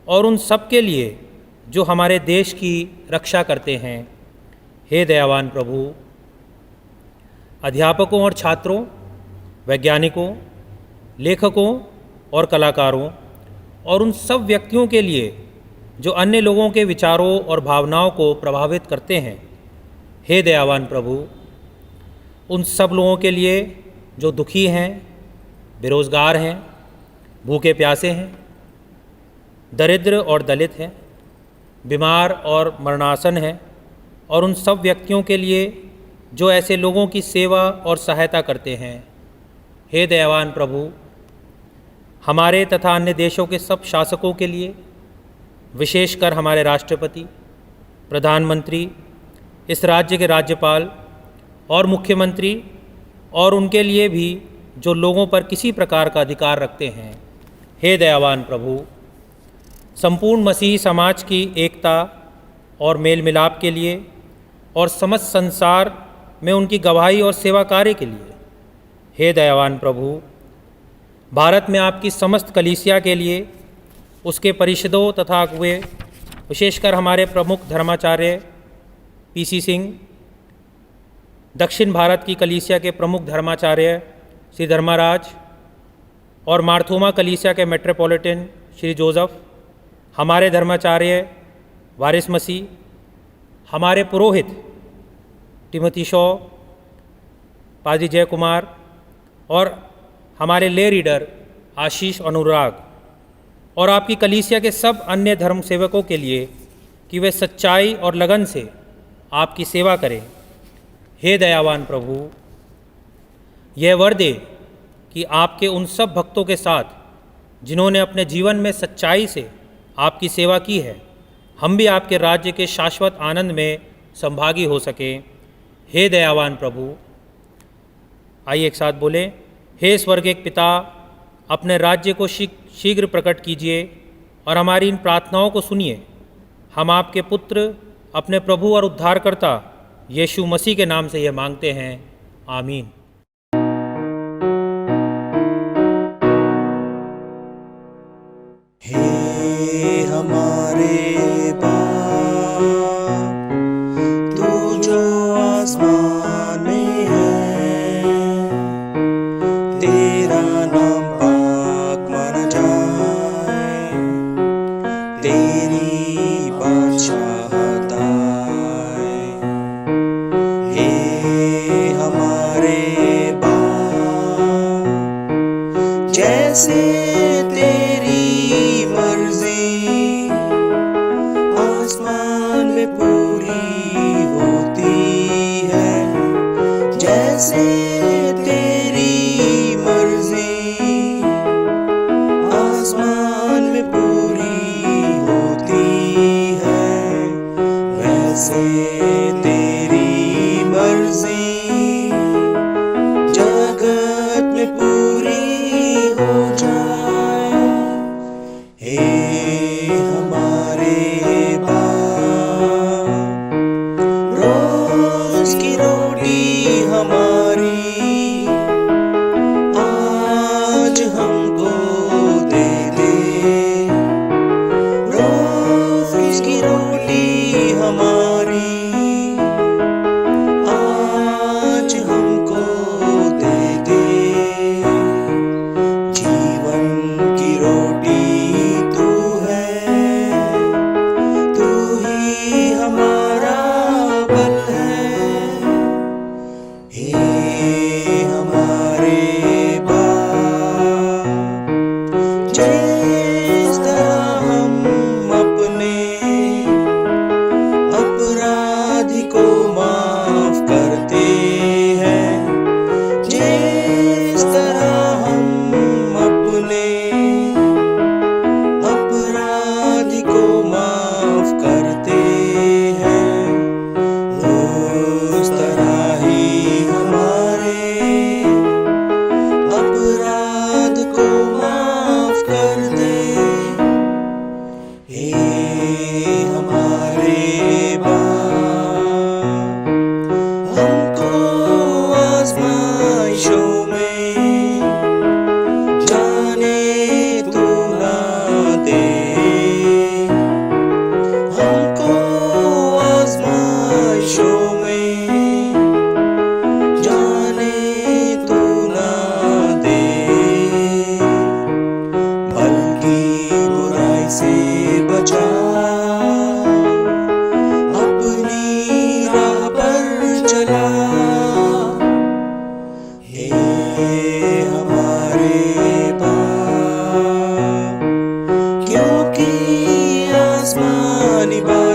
और उन सब के लिए जो हमारे देश की रक्षा करते हैं, हे दयावान प्रभु। अध्यापकों और छात्रों, वैज्ञानिकों, लेखकों और कलाकारों और उन सब व्यक्तियों के लिए जो अन्य लोगों के विचारों और भावनाओं को प्रभावित करते हैं। हे दयावान प्रभु, उन सब लोगों के लिए जो दुखी हैं, बेरोज़गार हैं, भूखे प्यासे हैं, दरिद्र और दलित हैं, बीमार और मरणासन हैं, और उन सब व्यक्तियों के लिए जो ऐसे लोगों की सेवा और सहायता करते हैं। हे दयावान प्रभु, हमारे तथा अन्य देशों के सब शासकों के लिए, विशेषकर हमारे राष्ट्रपति, प्रधानमंत्री, इस राज्य के राज्यपाल और मुख्यमंत्री, और उनके लिए भी जो लोगों पर किसी प्रकार का अधिकार रखते हैं। हे दयावान प्रभु, संपूर्ण मसीही समाज की एकता और मेल मिलाप के लिए और समस्त संसार में उनकी गवाही और सेवा कार्य के लिए। हे दयावान प्रभु, भारत में आपकी समस्त कलीसिया के लिए, उसके परिषदों तथा अगुए, विशेषकर हमारे प्रमुख धर्माचार्य पीसी सिंह, दक्षिण भारत की कलीसिया के प्रमुख धर्माचार्य श्री धर्माराज और मार्थोमा कलीसिया के मेट्रोपॉलिटन श्री जोसेफ, हमारे धर्माचार्य वारिस मसीह, हमारे पुरोहित टिमोथी शॉ, पादरी जय कुमार और हमारे ले रीडर आशीष अनुराग, और आपकी कलीसिया के सब अन्य धर्म सेवकों के लिए कि वे सच्चाई और लगन से आपकी सेवा करें। हे दयावान प्रभु, यह वर दे कि आपके उन सब भक्तों के साथ जिन्होंने अपने जीवन में सच्चाई से आपकी सेवा की है, हम भी आपके राज्य के शाश्वत आनंद में संभागी हो सकें। हे दयावान प्रभु, आइए एक साथ बोलें। हे स्वर्गीय पिता, अपने राज्य को शीघ्र प्रकट कीजिए और हमारी इन प्रार्थनाओं को सुनिए। हम आपके पुत्र, अपने प्रभु और उद्धारकर्ता यीशु मसीह के नाम से यह मांगते हैं। आमीन। हे हमारे बाप, तू जो आसमान में है, तेरा नाम पाक माना जाए, तेरी बादशाहत आए। हे हमारे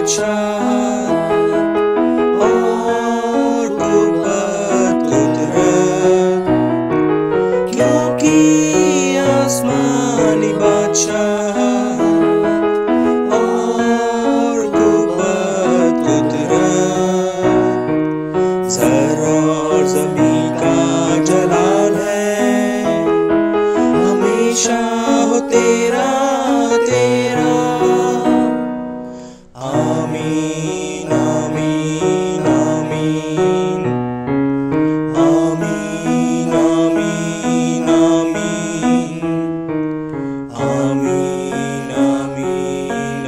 बादशाह और कुव्वत कुदरत, क्योंकि आसमानी बादशाह और कुव्वत कुदरत, ज़र और ज़मीं का जलाल है, हमेशा हो तेरा तेरा। आमीन आमीन आमीन आमीन आमीन आमीन आमीन आमीन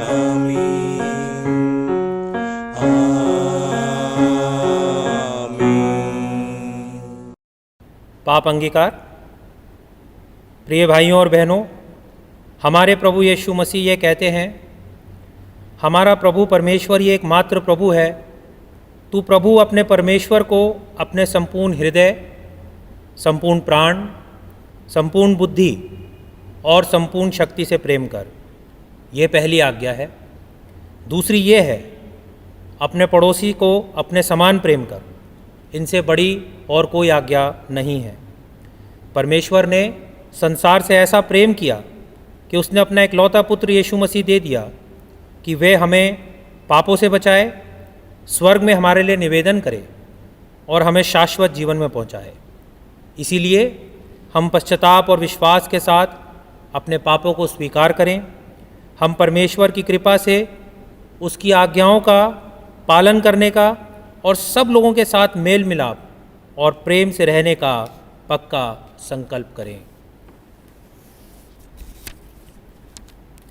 आमीन। पाप अंगीकार। प्रिय भाइयों और बहनों, हमारे प्रभु यीशु मसीह ये कहते हैं, हमारा प्रभु परमेश्वर ही एकमात्र प्रभु है। तू प्रभु अपने परमेश्वर को अपने संपूर्ण हृदय, संपूर्ण प्राण, संपूर्ण बुद्धि और संपूर्ण शक्ति से प्रेम कर। ये पहली आज्ञा है। दूसरी ये है, अपने पड़ोसी को अपने समान प्रेम कर। इनसे बड़ी और कोई आज्ञा नहीं है। परमेश्वर ने संसार से ऐसा प्रेम किया कि उसने अपना इकलौता पुत्र यीशु मसीह दे दिया कि वे हमें पापों से बचाए, स्वर्ग में हमारे लिए निवेदन करे और हमें शाश्वत जीवन में पहुंचाए। इसीलिए हम पश्चाताप और विश्वास के साथ अपने पापों को स्वीकार करें। हम परमेश्वर की कृपा से उसकी आज्ञाओं का पालन करने का और सब लोगों के साथ मेल मिलाप और प्रेम से रहने का पक्का संकल्प करें।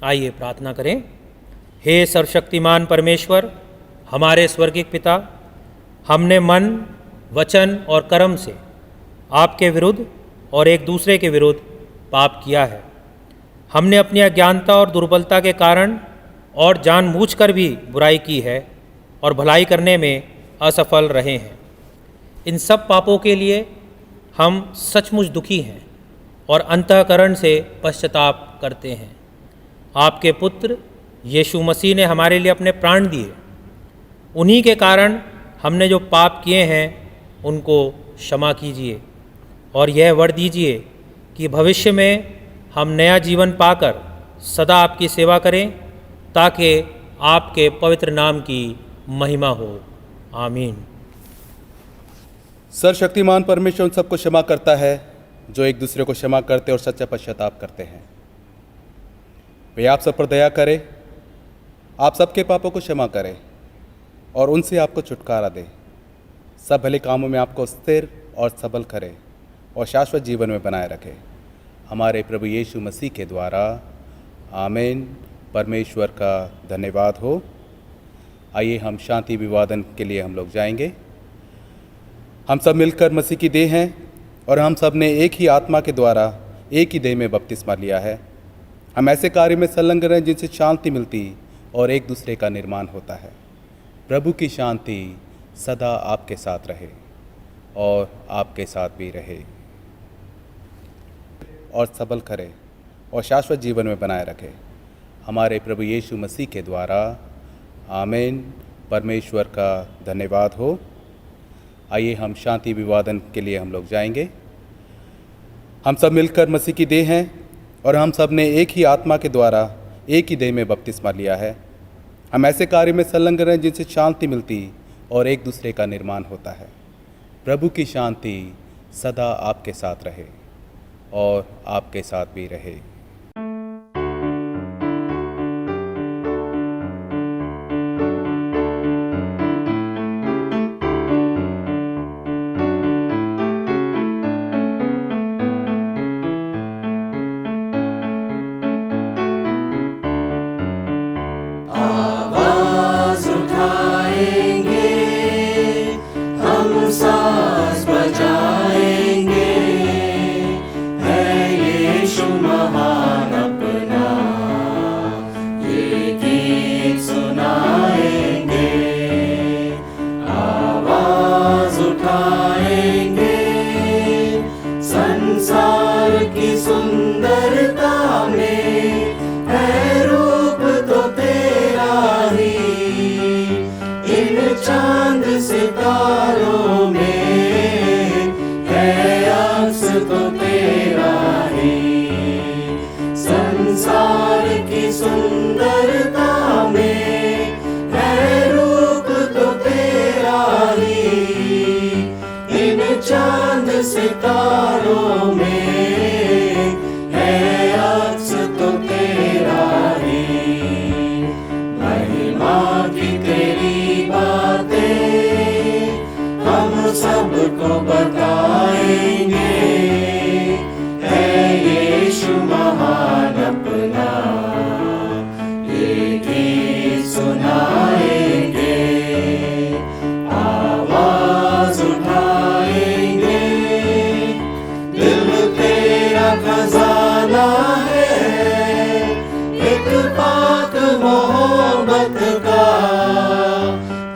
आइए प्रार्थना करें। हे सर्वशक्तिमान परमेश्वर, हमारे स्वर्गिक पिता, हमने मन, वचन और कर्म से आपके विरुद्ध और एक दूसरे के विरुद्ध पाप किया है। हमने अपनी अज्ञानता और दुर्बलता के कारण और जानबूझकर भी बुराई की है और भलाई करने में असफल रहे हैं। इन सब पापों के लिए हम सचमुच दुखी हैं और अंतःकरण से पश्चाताप करते हैं। आपके पुत्र यीशु मसीह ने हमारे लिए अपने प्राण दिए। उन्हीं के कारण हमने जो पाप किए हैं उनको क्षमा कीजिए और यह वर दीजिए कि भविष्य में हम नया जीवन पाकर सदा आपकी सेवा करें, ताकि आपके पवित्र नाम की महिमा हो। आमीन। सर्वशक्तिमान परमेश्वर उन सबको क्षमा करता है जो एक दूसरे को क्षमा करते और सच्चा पश्चाताप करते हैं। वे आप सब पर दया करे, आप सबके पापों को क्षमा करे और उनसे आपको छुटकारा दे। सब भले कामों में आपको स्थिर और सबल करे और शाश्वत जीवन में बनाए रखे। हमारे प्रभु यीशु मसीह के द्वारा। आमीन। परमेश्वर का धन्यवाद हो। आइए हम शांति अभिवादन के लिए हम लोग जाएंगे। हम सब मिलकर मसीह की देह हैं और हम सब ने एक ही आत्मा के द्वारा एक ही देह में बपतिस्मा लिया है। हम ऐसे कार्य में संलग्न रहें जिनसे शांति मिलती और एक दूसरे का निर्माण होता है। प्रभु की शांति सदा आपके साथ रहे और आपके साथ भी रहे और सबल करे और शाश्वत जीवन में बनाए रखे। हमारे प्रभु यीशु मसीह के द्वारा। आमीन। परमेश्वर का धन्यवाद हो। आइए हम शांति अभिवादन के लिए हम लोग जाएंगे। हम सब मिलकर मसीह की देह हैं और हम सब ने एक ही आत्मा के द्वारा एक ही देह में बपतिस्मा लिया है। हम ऐसे कार्य में संलग्न रहें जिनसे शांति मिलती और एक दूसरे का निर्माण होता है। प्रभु की शांति सदा आपके साथ रहे और आपके साथ भी रहे। आवाज उठाएंगे, हम साज बजाएंगे, है यीशु महान अपना, ये गीत सुनाएंगे। आवाज उठाएंगे, संसार की सुंदरता में है रूप तो तेरा ही, सुंदरता में है रूप तो तेरा ही, इन चांद सितारों में है अक्स तो तेरा ही। महिमा की तेरी बातें हम सबको बताएंगे, है यीशु महान अपना ये गीत सुनाएंगे। आवाज उठाएंगे, दिल तेरा खजाना है, एक पाक मोहब्बत का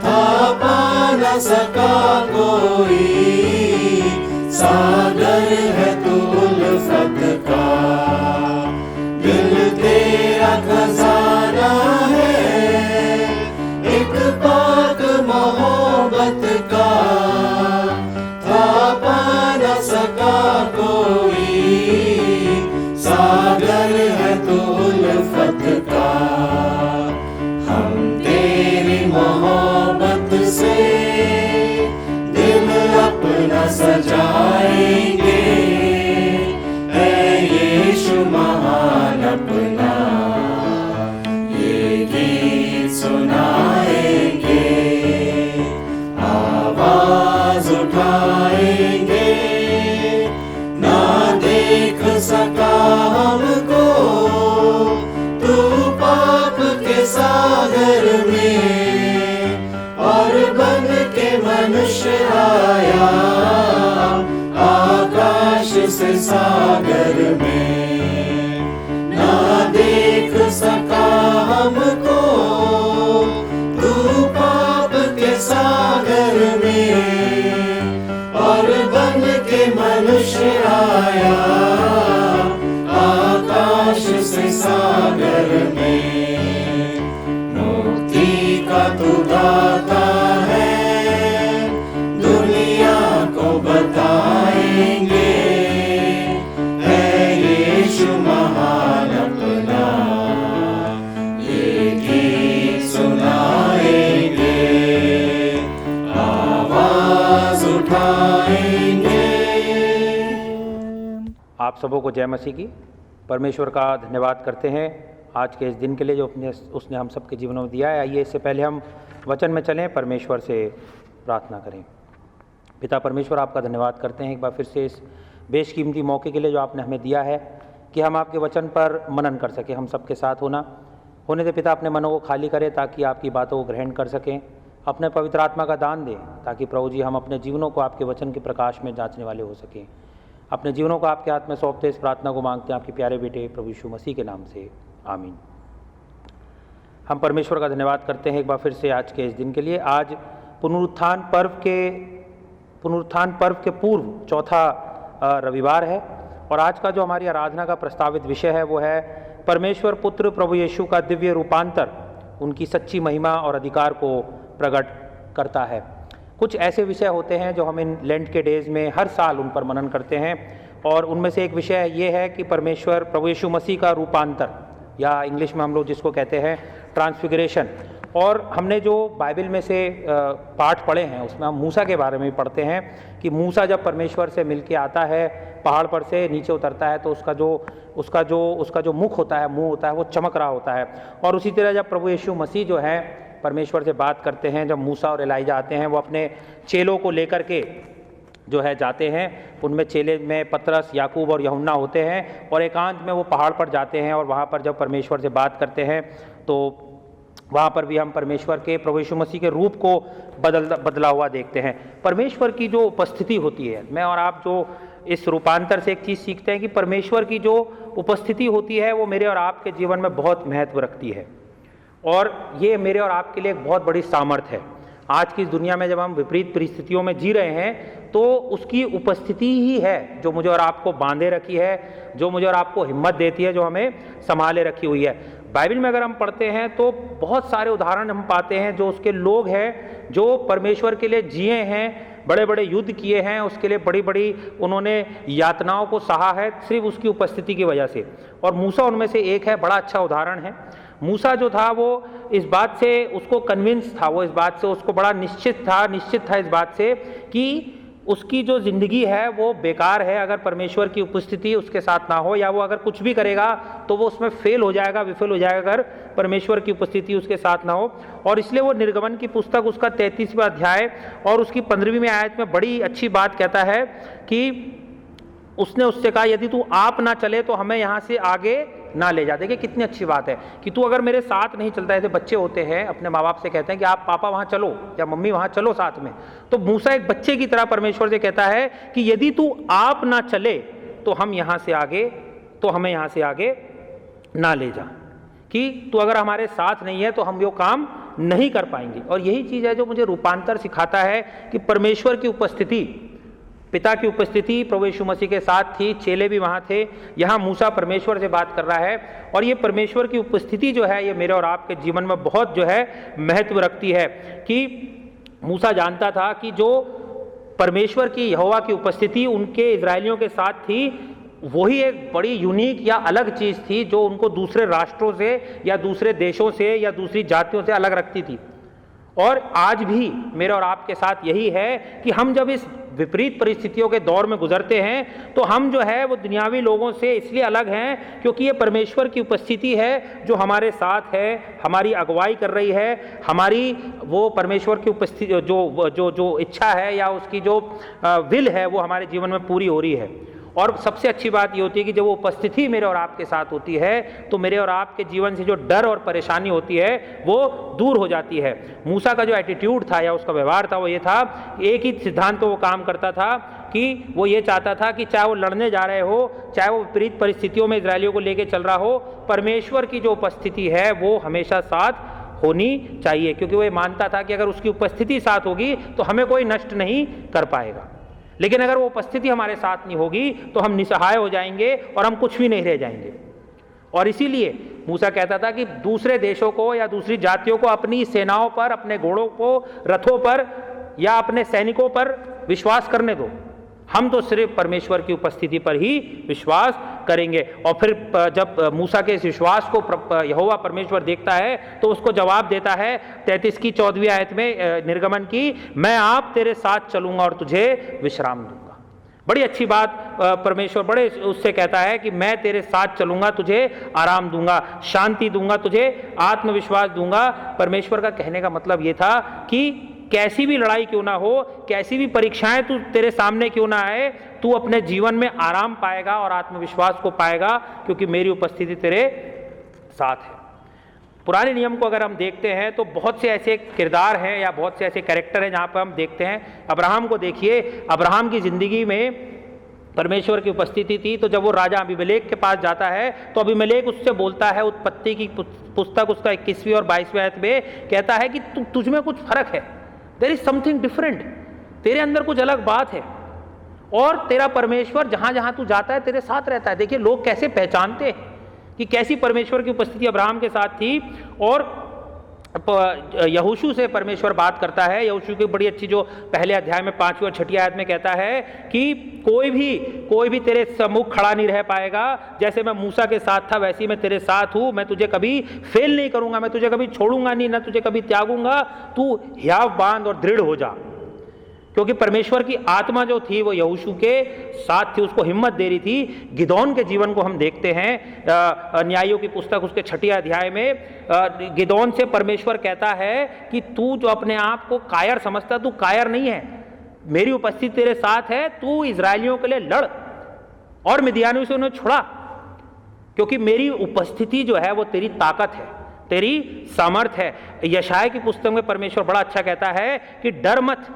था पा न सका कोई, सागर है तू उल्फत का। दिल तेरा खजाना है, एक पाक मोहब्बत का था पा न सका कोई, सागर है तू उल्फत का। हम तेरी मोहब्बत से दिल अपना सजाएंगे, है यीशु महान अपना ये गीत सुनाएंगे। आवाज उठाएंगे, ना देख सका हमको तू पाप के सागर में, और बन के मनुष्य आया आकाश से सागर में। ना देख सका हमको तू पाप के सागर में, और बन के मनुष्य आया आकाश से सागर में। मुक्ति का तू दाता है, दुनिया को बताएंगे, है यीशु महान अपना ये गीत सुनाएंगे। आवाज उठाएंगे। आप सबों को जय मसीह की। परमेश्वर का धन्यवाद करते हैं आज के इस दिन के लिए जो उसने हम सबके जीवनों में दिया है। आइए इससे पहले हम वचन में चलें, परमेश्वर से प्रार्थना करें। पिता परमेश्वर, आपका धन्यवाद करते हैं एक बार फिर से इस बेशकीमती मौके के लिए जो आपने हमें दिया है कि हम आपके वचन पर मनन कर सकें। हम सबके साथ होने दे पिता, अपने मनों को खाली करें ताकि आपकी बातों को ग्रहण कर सकें। अपने पवित्र आत्मा का दान दें ताकि प्रभु जी हम अपने जीवनों को आपके वचन के प्रकाश में जांचने वाले हो सकें। अपने जीवनों को आपके हाथ में सौंपते इस प्रार्थना को मांगते हैं आपके प्यारे बेटे प्रभु यीशु मसीह के नाम से, आमीन। हम परमेश्वर का धन्यवाद करते हैं एक बार फिर से आज के इस दिन के लिए। आज पुनरुत्थान पर्व के पूर्व चौथा रविवार है और आज का जो हमारी आराधना का प्रस्तावित विषय है वो है परमेश्वर पुत्र प्रभु यीशु का दिव्य रूपांतर, उनकी सच्ची महिमा और अधिकार को प्रकट करता है। कुछ ऐसे विषय होते हैं जो हम इन लेंट के डेज में हर साल उन पर मनन करते हैं और उनमें से एक विषय ये है कि परमेश्वर प्रभु यीशु मसीह का रूपांतर, या इंग्लिश में हम लोग जिसको कहते हैं ट्रांसफिगरेशन। और हमने जो बाइबल में से पाठ पढ़े हैं उसमें हम मूसा के बारे में पढ़ते हैं कि मूसा जब परमेश्वर से मिलके आता है, पहाड़ पर से नीचे उतरता है तो उसका जो मुख होता है, मुंह होता है, वो चमक रहा होता है। और उसी तरह जब प्रभु यीशु मसीह जो है परमेश्वर से बात करते हैं, जब मूसा और एलाइजा आते हैं, वो अपने चेलों को लेकर के जो है जाते हैं, उनमें चेले में पतरस, याकूब और यूहन्ना होते हैं और एकांत में वो पहाड़ पर जाते हैं और वहाँ पर जब परमेश्वर से बात करते हैं तो वहाँ पर भी हम परमेश्वर के प्रभु यीशु मसीह के रूप को बदला हुआ देखते हैं। परमेश्वर की जो उपस्थिति होती है, मैं और आप जो इस रूपांतर से एक चीज़ सीखते हैं कि परमेश्वर की जो उपस्थिति होती है वो मेरे और आपके जीवन में बहुत महत्व रखती है और ये मेरे और आपके लिए एक बहुत बड़ी सामर्थ्य है। आज की इस दुनिया में जब हम विपरीत परिस्थितियों में जी रहे हैं तो उसकी उपस्थिति ही है जो मुझे और आपको बांधे रखी है, जो मुझे और आपको हिम्मत देती है, जो हमें संभाले रखी हुई है। बाइबल में अगर हम पढ़ते हैं तो बहुत सारे उदाहरण हम पाते हैं जो उसके लोग हैं जो परमेश्वर के लिए जिए हैं, बड़े बड़े युद्ध किए हैं, उसके लिए बड़ी बड़ी उन्होंने यातनाओं को सहा है सिर्फ उसकी उपस्थिति की वजह से। और मूसा उनमें से एक है, बड़ा अच्छा उदाहरण है। मूसा जो था वो इस बात से उसको कन्विंस था, वो इस बात से उसको बड़ा निश्चित था इस बात से कि उसकी जो ज़िंदगी है वो बेकार है अगर परमेश्वर की उपस्थिति उसके साथ ना हो, या वो अगर कुछ भी करेगा तो वो उसमें फेल हो जाएगा, विफल हो जाएगा अगर परमेश्वर की उपस्थिति उसके साथ ना हो। और इसलिए वो निर्गमन की पुस्तक उसका 33वां अध्याय और उसकी 15वीं आयत में बड़ी अच्छी बात कहता है कि उसने उससे कहा यदि तू आप ना चले तो हमें यहाँ से आगे ना ले जा। देखिए कितनी अच्छी बात है कि तू अगर मेरे साथ नहीं चलता, ऐसे बच्चे होते हैं अपने माँ बाप से कहते हैं कि आप पापा वहाँ चलो या मम्मी वहाँ चलो साथ में, तो मूसा एक बच्चे की तरह परमेश्वर से कहता है कि यदि तू आप ना चले तो हम यहाँ से आगे, तो हमें यहाँ से आगे ना ले जा, कि तू अगर हमारे साथ नहीं है तो हम वो काम नहीं कर पाएंगे। और यही चीज़ है जो मुझे रूपांतर सिखाता है कि परमेश्वर की उपस्थिति, पिता की उपस्थिति प्रभु यीशु मसीह के साथ थी, चेले भी वहाँ थे। यहाँ मूसा परमेश्वर से बात कर रहा है और ये परमेश्वर की उपस्थिति जो है ये मेरे और आपके जीवन में बहुत जो है महत्व रखती है कि मूसा जानता था कि जो परमेश्वर की यहोवा की उपस्थिति उनके इजरायलियों के साथ थी वही एक बड़ी यूनिक या अलग चीज़ थी जो उनको दूसरे राष्ट्रों से या दूसरे देशों से या दूसरी जातियों से अलग रखती थी। और आज भी मेरे और आपके साथ यही है कि हम जब इस विपरीत परिस्थितियों के दौर में गुजरते हैं तो हम जो है वो दुनियावी लोगों से इसलिए अलग हैं क्योंकि ये परमेश्वर की उपस्थिति है जो हमारे साथ है, हमारी अगुवाई कर रही है, हमारी वो परमेश्वर की उपस्थिति जो इच्छा है या उसकी जो विल है वो हमारे जीवन में पूरी हो रही है। और सबसे अच्छी बात ये होती है कि जब वो उपस्थिति मेरे और आपके साथ होती है तो मेरे और आपके जीवन से जो डर और परेशानी होती है वो दूर हो जाती है। मूसा का जो एटीट्यूड था या उसका व्यवहार था वो ये था, एक ही सिद्धांत वो काम करता था कि वो ये चाहता था कि चाहे वो लड़ने जा रहे हो, चाहे वो विपरीत परिस्थितियों में इजरायलियों को लेके चल रहा हो, परमेश्वर की जो उपस्थिति है वो हमेशा साथ होनी चाहिए, क्योंकि वो ये मानता था कि अगर उसकी उपस्थिति साथ होगी तो हमें कोई नष्ट नहीं कर पाएगा। लेकिन अगर वो उपस्थिति हमारे साथ नहीं होगी तो हम निसहाय हो जाएंगे और हम कुछ भी नहीं रह जाएंगे। और इसीलिए मूसा कहता था कि दूसरे देशों को या दूसरी जातियों को अपनी सेनाओं पर, अपने घोड़ों को, रथों पर या अपने सैनिकों पर विश्वास करने दो, हम तो सिर्फ परमेश्वर की उपस्थिति पर ही विश्वास करेंगे। और फिर जब मूसा के इस विश्वास को यहोवा परमेश्वर देखता है तो उसको जवाब देता है 33 की 14वीं आयत में निर्गमन की, मैं आप तेरे साथ चलूंगा और तुझे विश्राम दूंगा। बड़ी अच्छी बात परमेश्वर बड़े उससे कहता है कि मैं तेरे साथ चलूंगा, तुझे आराम दूंगा, शांति दूंगा, तुझे आत्मविश्वास दूंगा। परमेश्वर का कहने का मतलब ये था कि कैसी भी लड़ाई क्यों ना हो, कैसी भी परीक्षाएं तू तेरे सामने क्यों ना आए, तू अपने जीवन में आराम पाएगा और आत्मविश्वास को पाएगा क्योंकि मेरी उपस्थिति तेरे साथ है। पुराने नियम को अगर हम देखते हैं तो बहुत से ऐसे किरदार हैं या बहुत से ऐसे कैरेक्टर हैं जहाँ पर हम देखते हैं। अब्राहम को देखिए, अब्राहम की ज़िंदगी में परमेश्वर की उपस्थिति थी। तो जब वो राजा अबीमेलेक के पास जाता है तो अबीमेलेक उससे बोलता है, उत्पत्ति की पुस्तक उसका 21वीं और 22वीं आयत में कहता है कि तुझ में कुछ फर्क है, देयर इज समथिंग डिफरेंट, तेरे अंदर कुछ अलग बात है और तेरा परमेश्वर जहां जहां तू जाता है तेरे साथ रहता है। देखिए लोग कैसे पहचानते हैं कि कैसी परमेश्वर की उपस्थिति अब्राहम के साथ थी। और यहोशू से परमेश्वर बात करता है। यहोशू की बड़ी अच्छी जो पहले अध्याय में 5वीं और 6वीं आयत में कहता है कि कोई भी तेरे सम्मुख खड़ा नहीं रह पाएगा, जैसे मैं मूसा के साथ था वैसे ही मैं तेरे साथ हूँ, मैं तुझे कभी फेल नहीं करूंगा, मैं तुझे कभी छोड़ूंगा नहीं, ना तुझे कभी त्यागूंगा, तू हियाव बांध और दृढ़ हो जा। क्योंकि परमेश्वर की आत्मा जो थी वो यहोशू के साथ थी, उसको हिम्मत दे रही थी। गिदोन के जीवन को हम देखते हैं न्यायों की पुस्तक उसके 6वें अध्याय में गिदोन से परमेश्वर कहता है कि तू जो अपने आप को कायर समझता, तू कायर नहीं है, मेरी उपस्थिति तेरे साथ है, तू इजरायलियों के लिए लड़ और मिद्यानियों से उन्हें छुड़ा, क्योंकि मेरी उपस्थिति जो है वो तेरी ताकत है, तेरी सामर्थ है। यशाया की पुस्तक में परमेश्वर बड़ा अच्छा कहता है कि डर मत,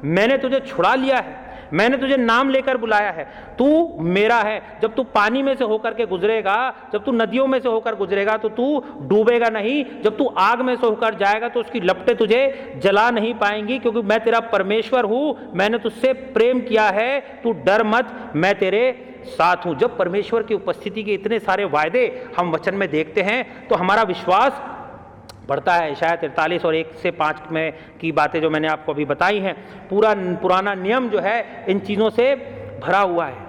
मैंने तुझे छुड़ा लिया है, मैंने तुझे नाम लेकर बुलाया है, तू मेरा है। जब तू पानी में से होकर के गुजरेगा, जब तू नदियों में से होकर गुजरेगा तो तू डूबेगा नहीं, जब तू आग में से होकर जाएगा तो उसकी लपटें तुझे जला नहीं पाएंगी, क्योंकि मैं तेरा परमेश्वर हूं, मैंने तुझसे प्रेम किया है, तू डर मत, मैं तेरे साथ हूं। जब परमेश्वर की उपस्थिति के इतने सारे वायदे हम वचन में देखते हैं तो हमारा विश्वास बढ़ता है। शायद 43 और 1 से 5 में की बातें जो मैंने आपको अभी बताई हैं, पूरा पुराना नियम जो है इन चीज़ों से भरा हुआ है।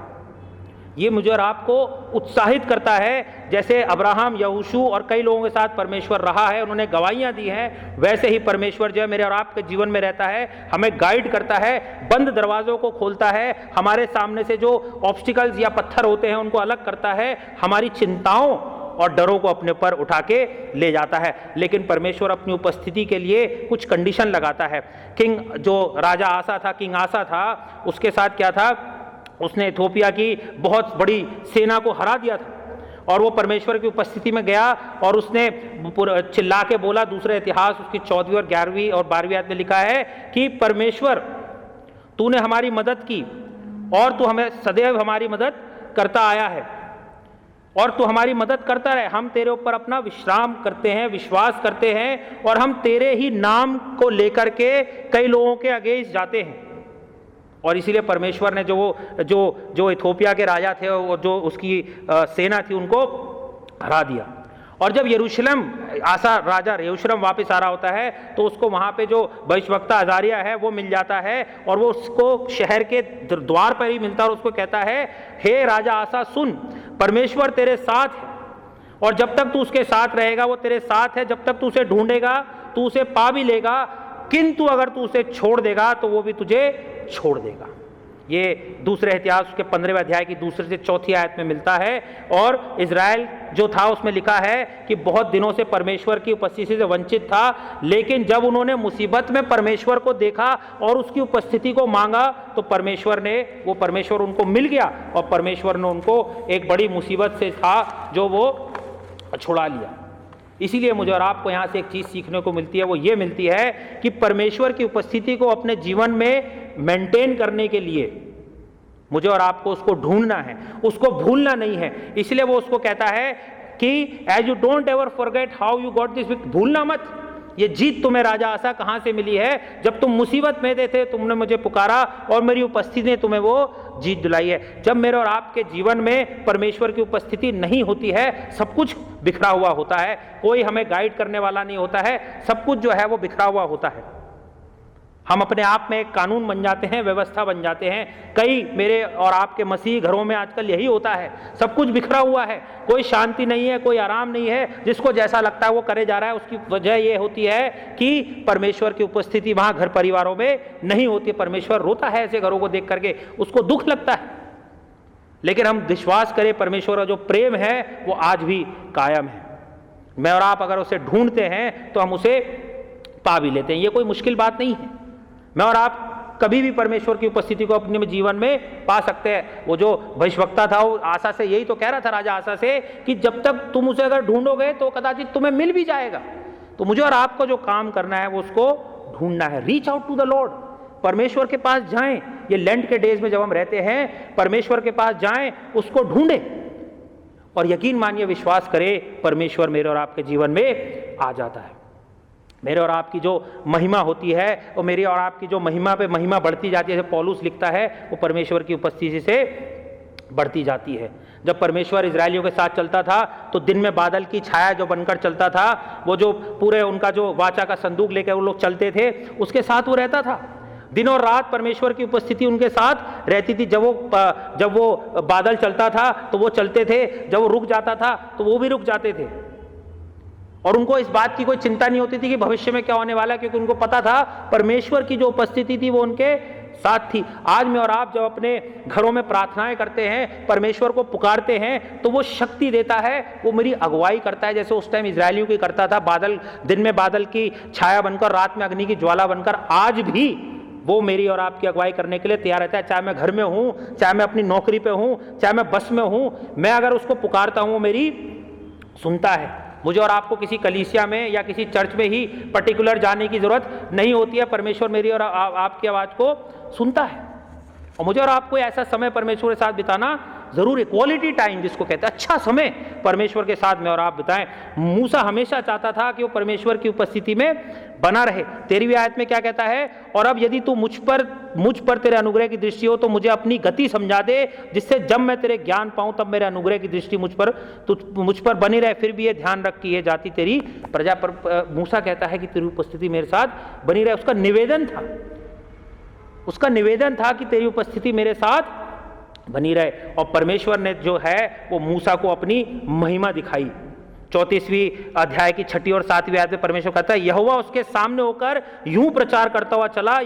ये मुझे और आपको उत्साहित करता है, जैसे अब्राहम, यहोशू और कई लोगों के साथ परमेश्वर रहा है, उन्होंने गवाहियाँ दी हैं, वैसे ही परमेश्वर जो है मेरे और आपके जीवन में रहता है, हमें गाइड करता है, बंद दरवाज़ों को खोलता है, हमारे सामने से जो ऑब्स्टिकल्स या पत्थर होते हैं उनको अलग करता है, हमारी चिंताओं और डरों को अपने पर उठा के ले जाता है। लेकिन परमेश्वर अपनी उपस्थिति के लिए कुछ कंडीशन लगाता है। किंग जो राजा आसा था, किंग आसा था, उसके साथ क्या था, उसने इथोपिया की बहुत बड़ी सेना को हरा दिया था और वो परमेश्वर की उपस्थिति में गया और उसने चिल्ला के बोला, दूसरे इतिहास उसकी 14वीं और 11वीं और 12वीं आयत में लिखा है कि परमेश्वर तूने हमारी मदद की और तू हमें सदैव हमारी मदद करता आया है और तू हमारी मदद करता रहे। हम तेरे ऊपर अपना विश्राम करते हैं, विश्वास करते हैं और हम तेरे ही नाम को लेकर के कई लोगों के अगेंस्ट जाते हैं। और इसीलिए परमेश्वर ने जो इथोपिया के राजा थे और जो उसकी सेना थी उनको हरा दिया। और जब यरूशलेम आसा राजा यरूशलेम वापस आ रहा होता है तो उसको वहाँ पे जो भविष्यवक्ता अजारिया है वो मिल जाता है और वो उसको शहर के द्वार पर ही मिलता है और उसको कहता है, हे राजा आसा सुन, परमेश्वर तेरे साथ है और जब तक तू उसके साथ रहेगा वो तेरे साथ है, जब तक तू उसे ढूंढेगा तू उसे पा भी लेगा, किंतु अगर तू उसे छोड़ देगा तो वो भी तुझे छोड़ देगा। ये दूसरे इतिहास के 15वें अध्याय की 2 से 4 आयत में मिलता है। और इज़राइल जो था उसमें लिखा है कि बहुत दिनों से परमेश्वर की उपस्थिति से वंचित था, लेकिन जब उन्होंने मुसीबत में परमेश्वर को देखा और उसकी उपस्थिति को मांगा तो परमेश्वर उनको मिल गया और परमेश्वर ने उनको एक बड़ी मुसीबत से था जो वो छुड़ा लिया। इसीलिए मुझे और आपको यहाँ से एक चीज़ सीखने को मिलती है, वो ये मिलती है कि परमेश्वर की उपस्थिति को अपने जीवन में मेंटेन करने के लिए मुझे और आपको उसको ढूंढना है, उसको भूलना नहीं है। इसलिए वो उसको कहता है कि as you don't ever forget how you got this victory, भूलना मत, ये जीत तुम्हें राजा आसा कहाँ से मिली है, जब तुम मुसीबत में थे तुमने मुझे पुकारा और मेरी उपस्थिति ने तुम्हें वो जीत दिलाई है। जब मेरे और आपके जीवन में परमेश्वर की उपस्थिति नहीं होती है, सब कुछ बिखरा हुआ होता है, कोई हमें गाइड करने वाला नहीं होता है, सब कुछ जो है वो बिखरा हुआ होता है। हम अपने आप में एक कानून बन जाते हैं, व्यवस्था बन जाते हैं। कई मेरे और आपके मसीही घरों में आजकल यही होता है, सब कुछ बिखरा हुआ है, कोई शांति नहीं है, कोई आराम नहीं है, जिसको जैसा लगता है वो करे जा रहा है। उसकी वजह ये होती है कि परमेश्वर की उपस्थिति वहाँ घर परिवारों में नहीं होती। परमेश्वर रोता है ऐसे घरों को देख करके, उसको दुख लगता है। लेकिन हम विश्वास करें परमेश्वर का जो प्रेम है वो आज भी कायम है। मैं और आप अगर उसे ढूंढते हैं तो हम उसे पा भी लेते हैं, ये कोई मुश्किल बात नहीं है। मैं और आप कभी भी परमेश्वर की उपस्थिति को अपने जीवन में पा सकते हैं। वो जो भविष्यवक्ता था वो आसा से यही तो कह रहा था, राजा आसा से, कि जब तक तुम उसे अगर ढूंढोगे तो कदाचित तुम्हें मिल भी जाएगा। तो मुझे और आपको जो काम करना है वो उसको ढूंढना है। Reach out to the lord, परमेश्वर के पास जाएं। ये लेंट के डेज में जब हम रहते हैं, परमेश्वर के पास जाएं, उसको ढूंढें और यकीन मानिए, विश्वास करें, परमेश्वर मेरे और आपके जीवन में आ जाता है। मेरे और आपकी जो महिमा होती है और मेरी और आपकी जो महिमा पे महिमा बढ़ती जाती है, जैसे पौलुस लिखता है, वो परमेश्वर की उपस्थिति से बढ़ती जाती है। जब परमेश्वर इजरायलियों के साथ चलता था तो दिन में बादल की छाया जो बनकर चलता था, वो जो पूरे उनका जो वाचा का संदूक लेकर वो लोग चलते थे, उसके साथ वो रहता था। दिन और रात परमेश्वर की उपस्थिति उनके साथ रहती थी। जब वो बादल चलता था तो वो चलते थे, जब वो रुक जाता था तो वो भी रुक जाते थे। और उनको इस बात की कोई चिंता नहीं होती थी कि भविष्य में क्या होने वाला है, क्योंकि उनको पता था परमेश्वर की जो उपस्थिति थी वो उनके साथ थी। आज मैं और आप जब अपने घरों में प्रार्थनाएं करते हैं, परमेश्वर को पुकारते हैं, तो वो शक्ति देता है, वो मेरी अगुवाई करता है, जैसे उस टाइम इजरायलियों की करता था। बादल, दिन में बादल की छाया बनकर, रात में अग्नि की ज्वाला बनकर, आज भी वो मेरी और आपकी अगुवाई करने के लिए तैयार रहता है। चाहे मैं घर में हूँ, चाहे मैं अपनी नौकरी पे हूँ, चाहे मैं बस में हूँ, मैं अगर उसको पुकारता हूँ वो मेरी सुनता है। मुझे और आपको किसी कलीसिया में या किसी चर्च में ही पर्टिकुलर जाने की ज़रूरत नहीं होती है, परमेश्वर मेरी और आपकी आवाज़ को सुनता है। और मुझे और आपको ऐसा समय परमेश्वर के साथ बिताना ज़रूर क्वालिटी टाइम जिसको कहते हैं, अच्छा समय परमेश्वर के साथ में और आप बताएं। मूसा हमेशा चाहता था कि वो परमेश्वर की उपस्थिति में बना रहे। 13वीं आयत में क्या कहता है, और अब यदि तू मुझ पर तेरे अनुग्रह की दृष्टि हो तो मुझे अपनी गति समझा दे, जिससे जब मैं तेरे ज्ञान पाऊं तब मेरे अनुग्रह की दृष्टि मुझ पर बनी रहे। फिर भी ये ध्यान रख कि ये जाति तेरी प्रजा पर। मूसा कहता है कि तेरी उपस्थिति मेरे साथ बनी रहे। उसका निवेदन था कि तेरी उपस्थिति मेरे साथ बनी रहे। और परमेश्वर ने जो है वो मूसा को अपनी महिमा दिखाई। 34वीं अध्याय की 6ठी और 7वीं आयत में परमेश्वर कहता है, यहोवा उसके सामने होकर यूं प्रचार करता हुआ चला,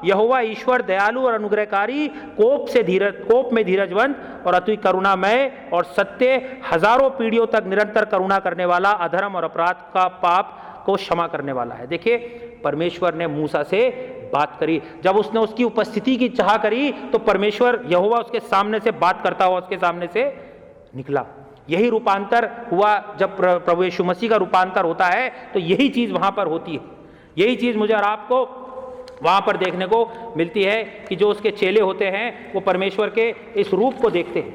यहोवा ईश्वर दयालु और अनुग्रहकारी, कोप में धीरजवंत और अति करुणामय और सत्य, हजारों पीढ़ियों तक निरंतर करुणा करने वाला, अधर्म और अपराध का पाप को क्षमा करने वाला है। देखिए, परमेश्वर ने मूसा से बात करी। जब उसने उसकी उपस्थिति की चाह करी तो परमेश्वर यहोवा उसके सामने से बात करता हुआ उसके सामने से निकला। यही रूपांतर हुआ। जब प्रभु यीशु मसीह का रूपांतर होता है तो यही चीज वहां पर होती है। यही चीज मुझे और आपको वहां पर देखने को मिलती है कि जो उसके चेले होते हैं वो परमेश्वर के इस रूप को देखते हैं।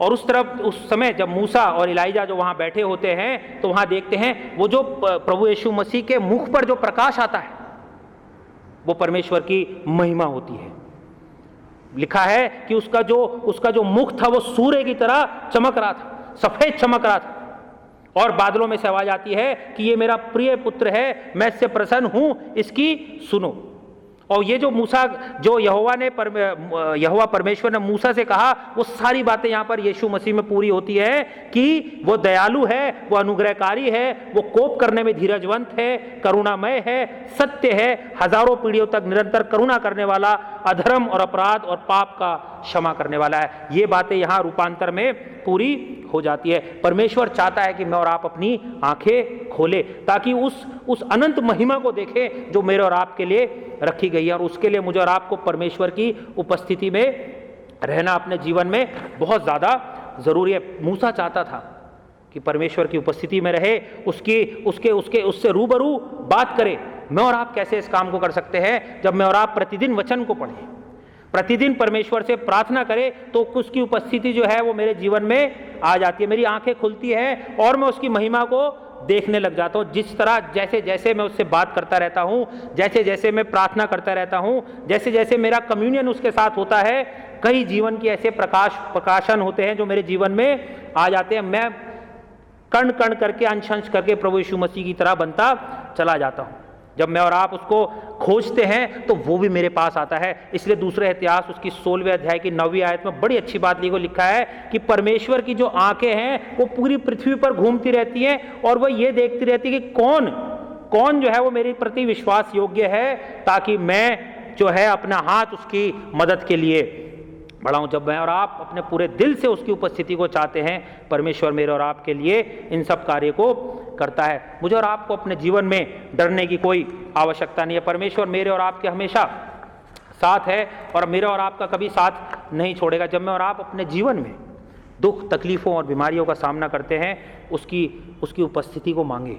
और उस समय जब मूसा और इलाइजा जो वहां बैठे होते हैं तो वहां देखते हैं वो जो प्रभु यीशु मसीह के मुख पर जो प्रकाश आता है वो परमेश्वर की महिमा होती है। लिखा है कि उसका जो मुख था वो सूर्य की तरह चमक रहा था, सफेद चमक रहा था। और बादलों में से आवाज आती है कि ये मेरा प्रिय पुत्र है, मैं इससे प्रसन्न हूं, इसकी सुनो। और ये जो यहोवा परमेश्वर ने मूसा से कहा, वो सारी बातें यहां पर यीशु मसीह में पूरी होती है कि वो दयालु है, वो अनुग्रहकारी है, वो कोप करने में धीरजवंत है, करुणामय है, सत्य है, हजारों पीढ़ियों तक निरंतर करुणा करने वाला, अधर्म और अपराध और पाप का क्षमा करने वाला है। ये बातें यहां रूपांतर में पूरी हो जाती है। परमेश्वर चाहता है कि मैं और आप अपनी आंखें खोले ताकि उस अनंत महिमा को देखें जो मेरे और आपके लिए रखी गई है। और उसके लिए मुझे और आपको परमेश्वर की उपस्थिति में रहना अपने जीवन में बहुत ज्यादा जरूरी है। मूसा चाहता था कि परमेश्वर की उपस्थिति में रहे, उससे रूबरू बात करे। मैं और आप कैसे इस काम को कर सकते हैं? जब मैं और आप प्रतिदिन वचन को पढ़ें, प्रतिदिन परमेश्वर से प्रार्थना करें, तो उसकी उपस्थिति जो है वो मेरे जीवन में आ जाती है, मेरी आंखें खुलती है और मैं उसकी महिमा को देखने लग जाता हूँ। जिस तरह जैसे जैसे मैं उससे बात करता रहता हूँ, जैसे जैसे मैं प्रार्थना करता रहता हूँ, जैसे जैसे मेरा कम्युनियन उसके साथ होता है, कई जीवन के ऐसे प्रकाशन होते हैं जो मेरे जीवन में आ जाते हैं। मैं कण कण करके, अंश अंश करके प्रभु यीशु मसीह की तरह बनता चला जाता हूँ। जब मैं और आप उसको खोजते हैं तो वो भी मेरे पास आता है। इसलिए दूसरे इतिहास उसकी 16वें अध्याय की 9वीं आयत में बड़ी अच्छी बात लिखा है कि परमेश्वर की जो आंखें हैं वो पूरी पृथ्वी पर घूमती रहती हैं और वो ये देखती रहती है कि कौन जो है वो मेरे प्रति विश्वास योग्य है, ताकि मैं जो है अपना हाथ उसकी मदद के लिए बढ़ाऊं। जब मैं और आप अपने पूरे दिल से उसकी उपस्थिति को चाहते हैं, परमेश्वर मेरे और आपके लिए इन सब कार्य को करता है। मुझे और आपको अपने जीवन में डरने की कोई आवश्यकता नहीं है। परमेश्वर मेरे और आपके हमेशा साथ है और मेरा और आपका कभी साथ नहीं छोड़ेगा। जब मैं और आप अपने जीवन में दुख, तकलीफों और बीमारियों का सामना करते हैं, उसकी उपस्थिति को मांगे।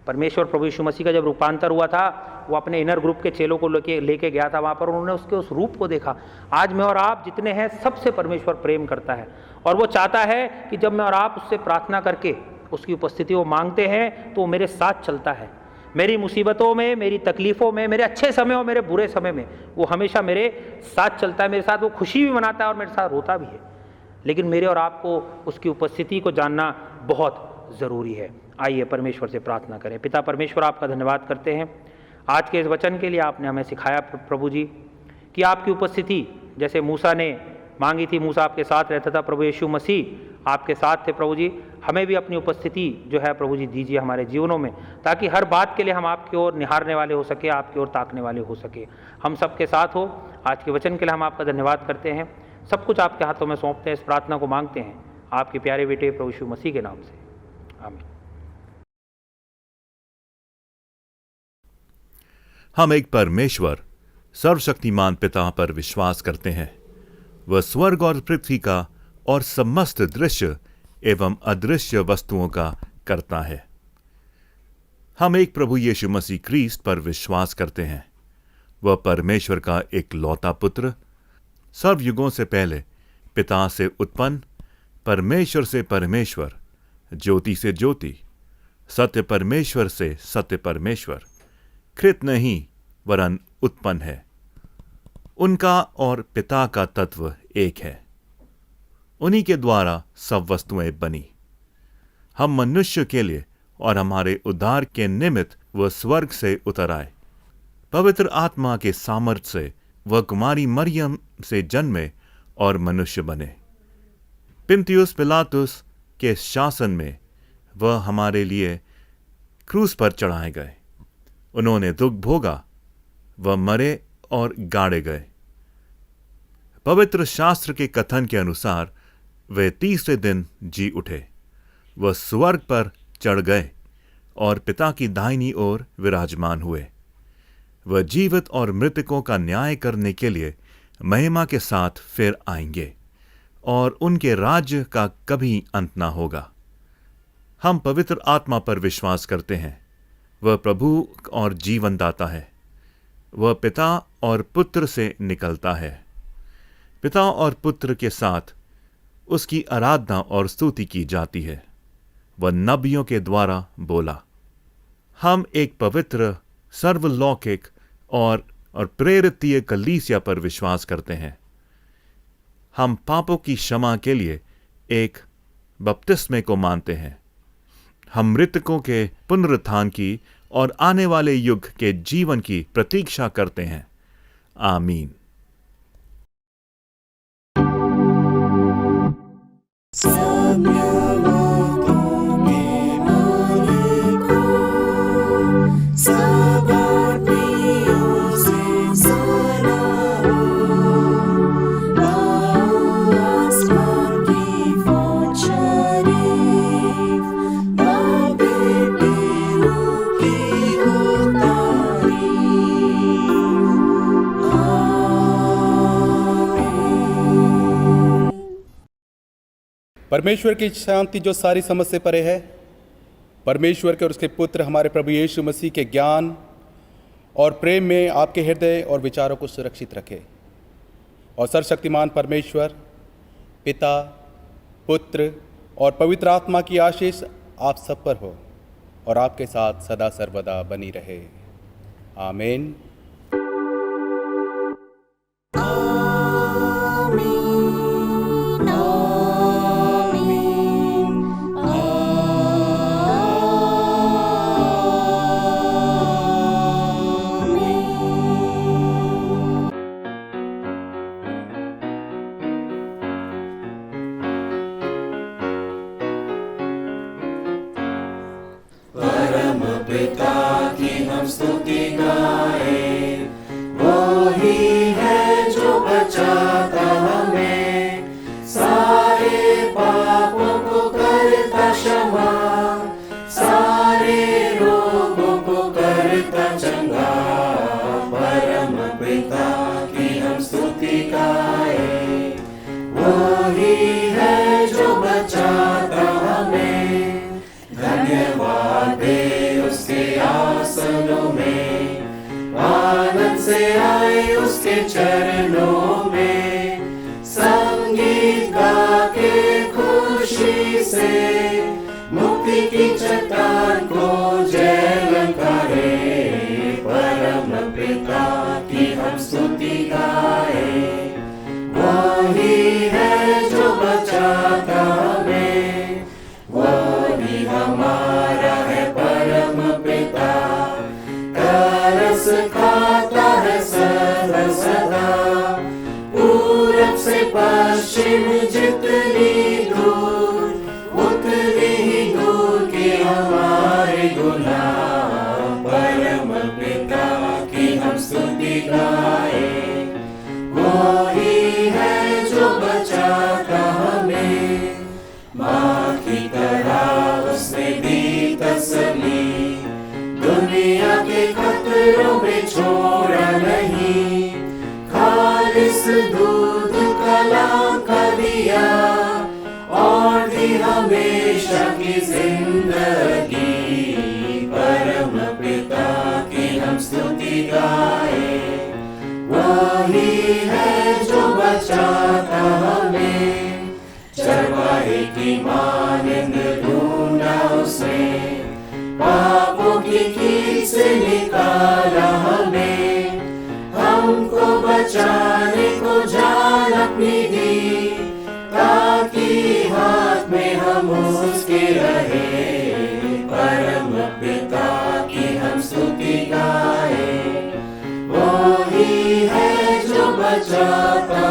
परमेश्वर प्रभु यीशु मसीह का जब रूपांतर हुआ था, वो अपने इनर ग्रुप के चेलों को लेके गया था, वहाँ पर उन्होंने उसके उस रूप को देखा। आज मैं और आप जितने हैं, सबसे परमेश्वर प्रेम करता है और वो चाहता है कि जब मैं और आप उससे प्रार्थना करके उसकी उपस्थिति को मांगते हैं तो वो मेरे साथ चलता है। मेरी मुसीबतों में, मेरी तकलीफ़ों में, मेरे अच्छे समय और मेरे बुरे समय में वो हमेशा मेरे साथ चलता है। मेरे साथ वो खुशी भी मनाता है और मेरे साथ रोता भी है। लेकिन मेरे और आपको उसकी उपस्थिति को जानना बहुत ज़रूरी है। आइए परमेश्वर से प्रार्थना करें। पिता परमेश्वर, आपका धन्यवाद करते हैं आज के इस वचन के लिए। आपने हमें सिखाया प्रभु जी कि आपकी उपस्थिति जैसे मूसा ने मांगी थी, मूसा आपके साथ रहता था, प्रभु यीशु मसीह आपके साथ थे। प्रभु जी, हमें भी अपनी उपस्थिति जो है प्रभु जी दीजिए हमारे जीवनों में, ताकि हर बात के लिए हम आपकी ओर निहारने वाले हो सके, आपकी ओर ताकने वाले हो सके। हम सबके साथ हो। आज के वचन के लिए हम आपका धन्यवाद करते हैं। सब कुछ आपके हाथों में सौंपते हैं। इस प्रार्थना को मांगते हैं आपके प्यारे बेटे प्रभु यीशु मसीह के नाम से, आमीन। हम एक परमेश्वर सर्वशक्तिमान पिता पर विश्वास करते हैं। वह स्वर्ग और पृथ्वी का और समस्त दृश्य एवं अदृश्य वस्तुओं का करता है। हम एक प्रभु यीशु मसीह क्रिस्ट पर विश्वास करते हैं। वह परमेश्वर का एक लौता पुत्र, सर्वयुगों से पहले पिता से उत्पन्न, परमेश्वर से परमेश्वर, ज्योति से ज्योति, सत्य परमेश्वर से सत्य परमेश्वर, कृत नहीं वरन उत्पन्न है। उनका और पिता का तत्व एक है। उन्हीं के द्वारा सब वस्तुएं बनी। हम मनुष्य के लिए और हमारे उद्धार के निमित्त वह स्वर्ग से उतर आए। पवित्र आत्मा के सामर्थ्य से वह कुमारी मरियम से जन्मे और मनुष्य बने। पिन्तियुस पिलातुस के शासन में वह हमारे लिए क्रूस पर चढ़ाए गए। उन्होंने दुख भोगा, वह मरे और गाड़े गए। पवित्र शास्त्र के कथन के अनुसार वे तीसरे दिन जी उठे। वह स्वर्ग पर चढ़ गए और पिता की दाहिनी ओर विराजमान हुए। वह जीवित और मृतकों का न्याय करने के लिए महिमा के साथ फिर आएंगे और उनके राज्य का कभी अंत न होगा। हम पवित्र आत्मा पर विश्वास करते हैं। वह प्रभु और जीवनदाता है। वह पिता और पुत्र से निकलता है। पिता और पुत्र के साथ उसकी आराधना और स्तुति की जाती है। वह नबियों के द्वारा बोला। हम एक पवित्र, सर्वलौकिक और प्रेरितीय कलीसिया पर विश्वास करते हैं। हम पापों की क्षमा के लिए एक बपतिस्मे को मानते हैं। हम मृतकों के पुनरुत्थान की और आने वाले युग के जीवन की प्रतीक्षा करते हैं। आमीन। परमेश्वर की शांति जो सारी समझ से परे है, परमेश्वर के और उसके पुत्र हमारे प्रभु यीशु मसीह के ज्ञान और प्रेम में आपके हृदय और विचारों को सुरक्षित रखे। और सर्वशक्तिमान परमेश्वर, पिता, पुत्र और पवित्र आत्मा की आशीष आप सब पर हो और आपके साथ सदा सर्वदा बनी रहे। आमीन। चरणों में संगीत गा के खुशी से मुक्ति की चट्टान को जय ललकारे। परम पिता की हम स्तुति गाए। वही है जो बचाता हमें, वही हमारा है परम पिता। तरस खाता है सदा सदा, पूरब से पश्चिम जितनी दूर, उतनी ही दूर के हमारे गुनाह। परम पिता की हम स्तुति गाए। वही है जो बचाता हमें, माँ की तरह उसने दी तसल्ली। दुनिया के खतरों में छोड़ा नहीं, खालिस दूध कलाम का दिया और दी हमेशा की जिंदगी। परम पिता की हम स्तुति गाए। वही है है जो बचाता हमें, चरवाहे की मानंद ढूंढा उसने, पापों की कील से निकाला हमें, हमको बचाने को जान अपनी दी, ताकि हाथ में हम उसके रहे, परम पिता की हम स्तुति गाए, वो ही है जो बचाता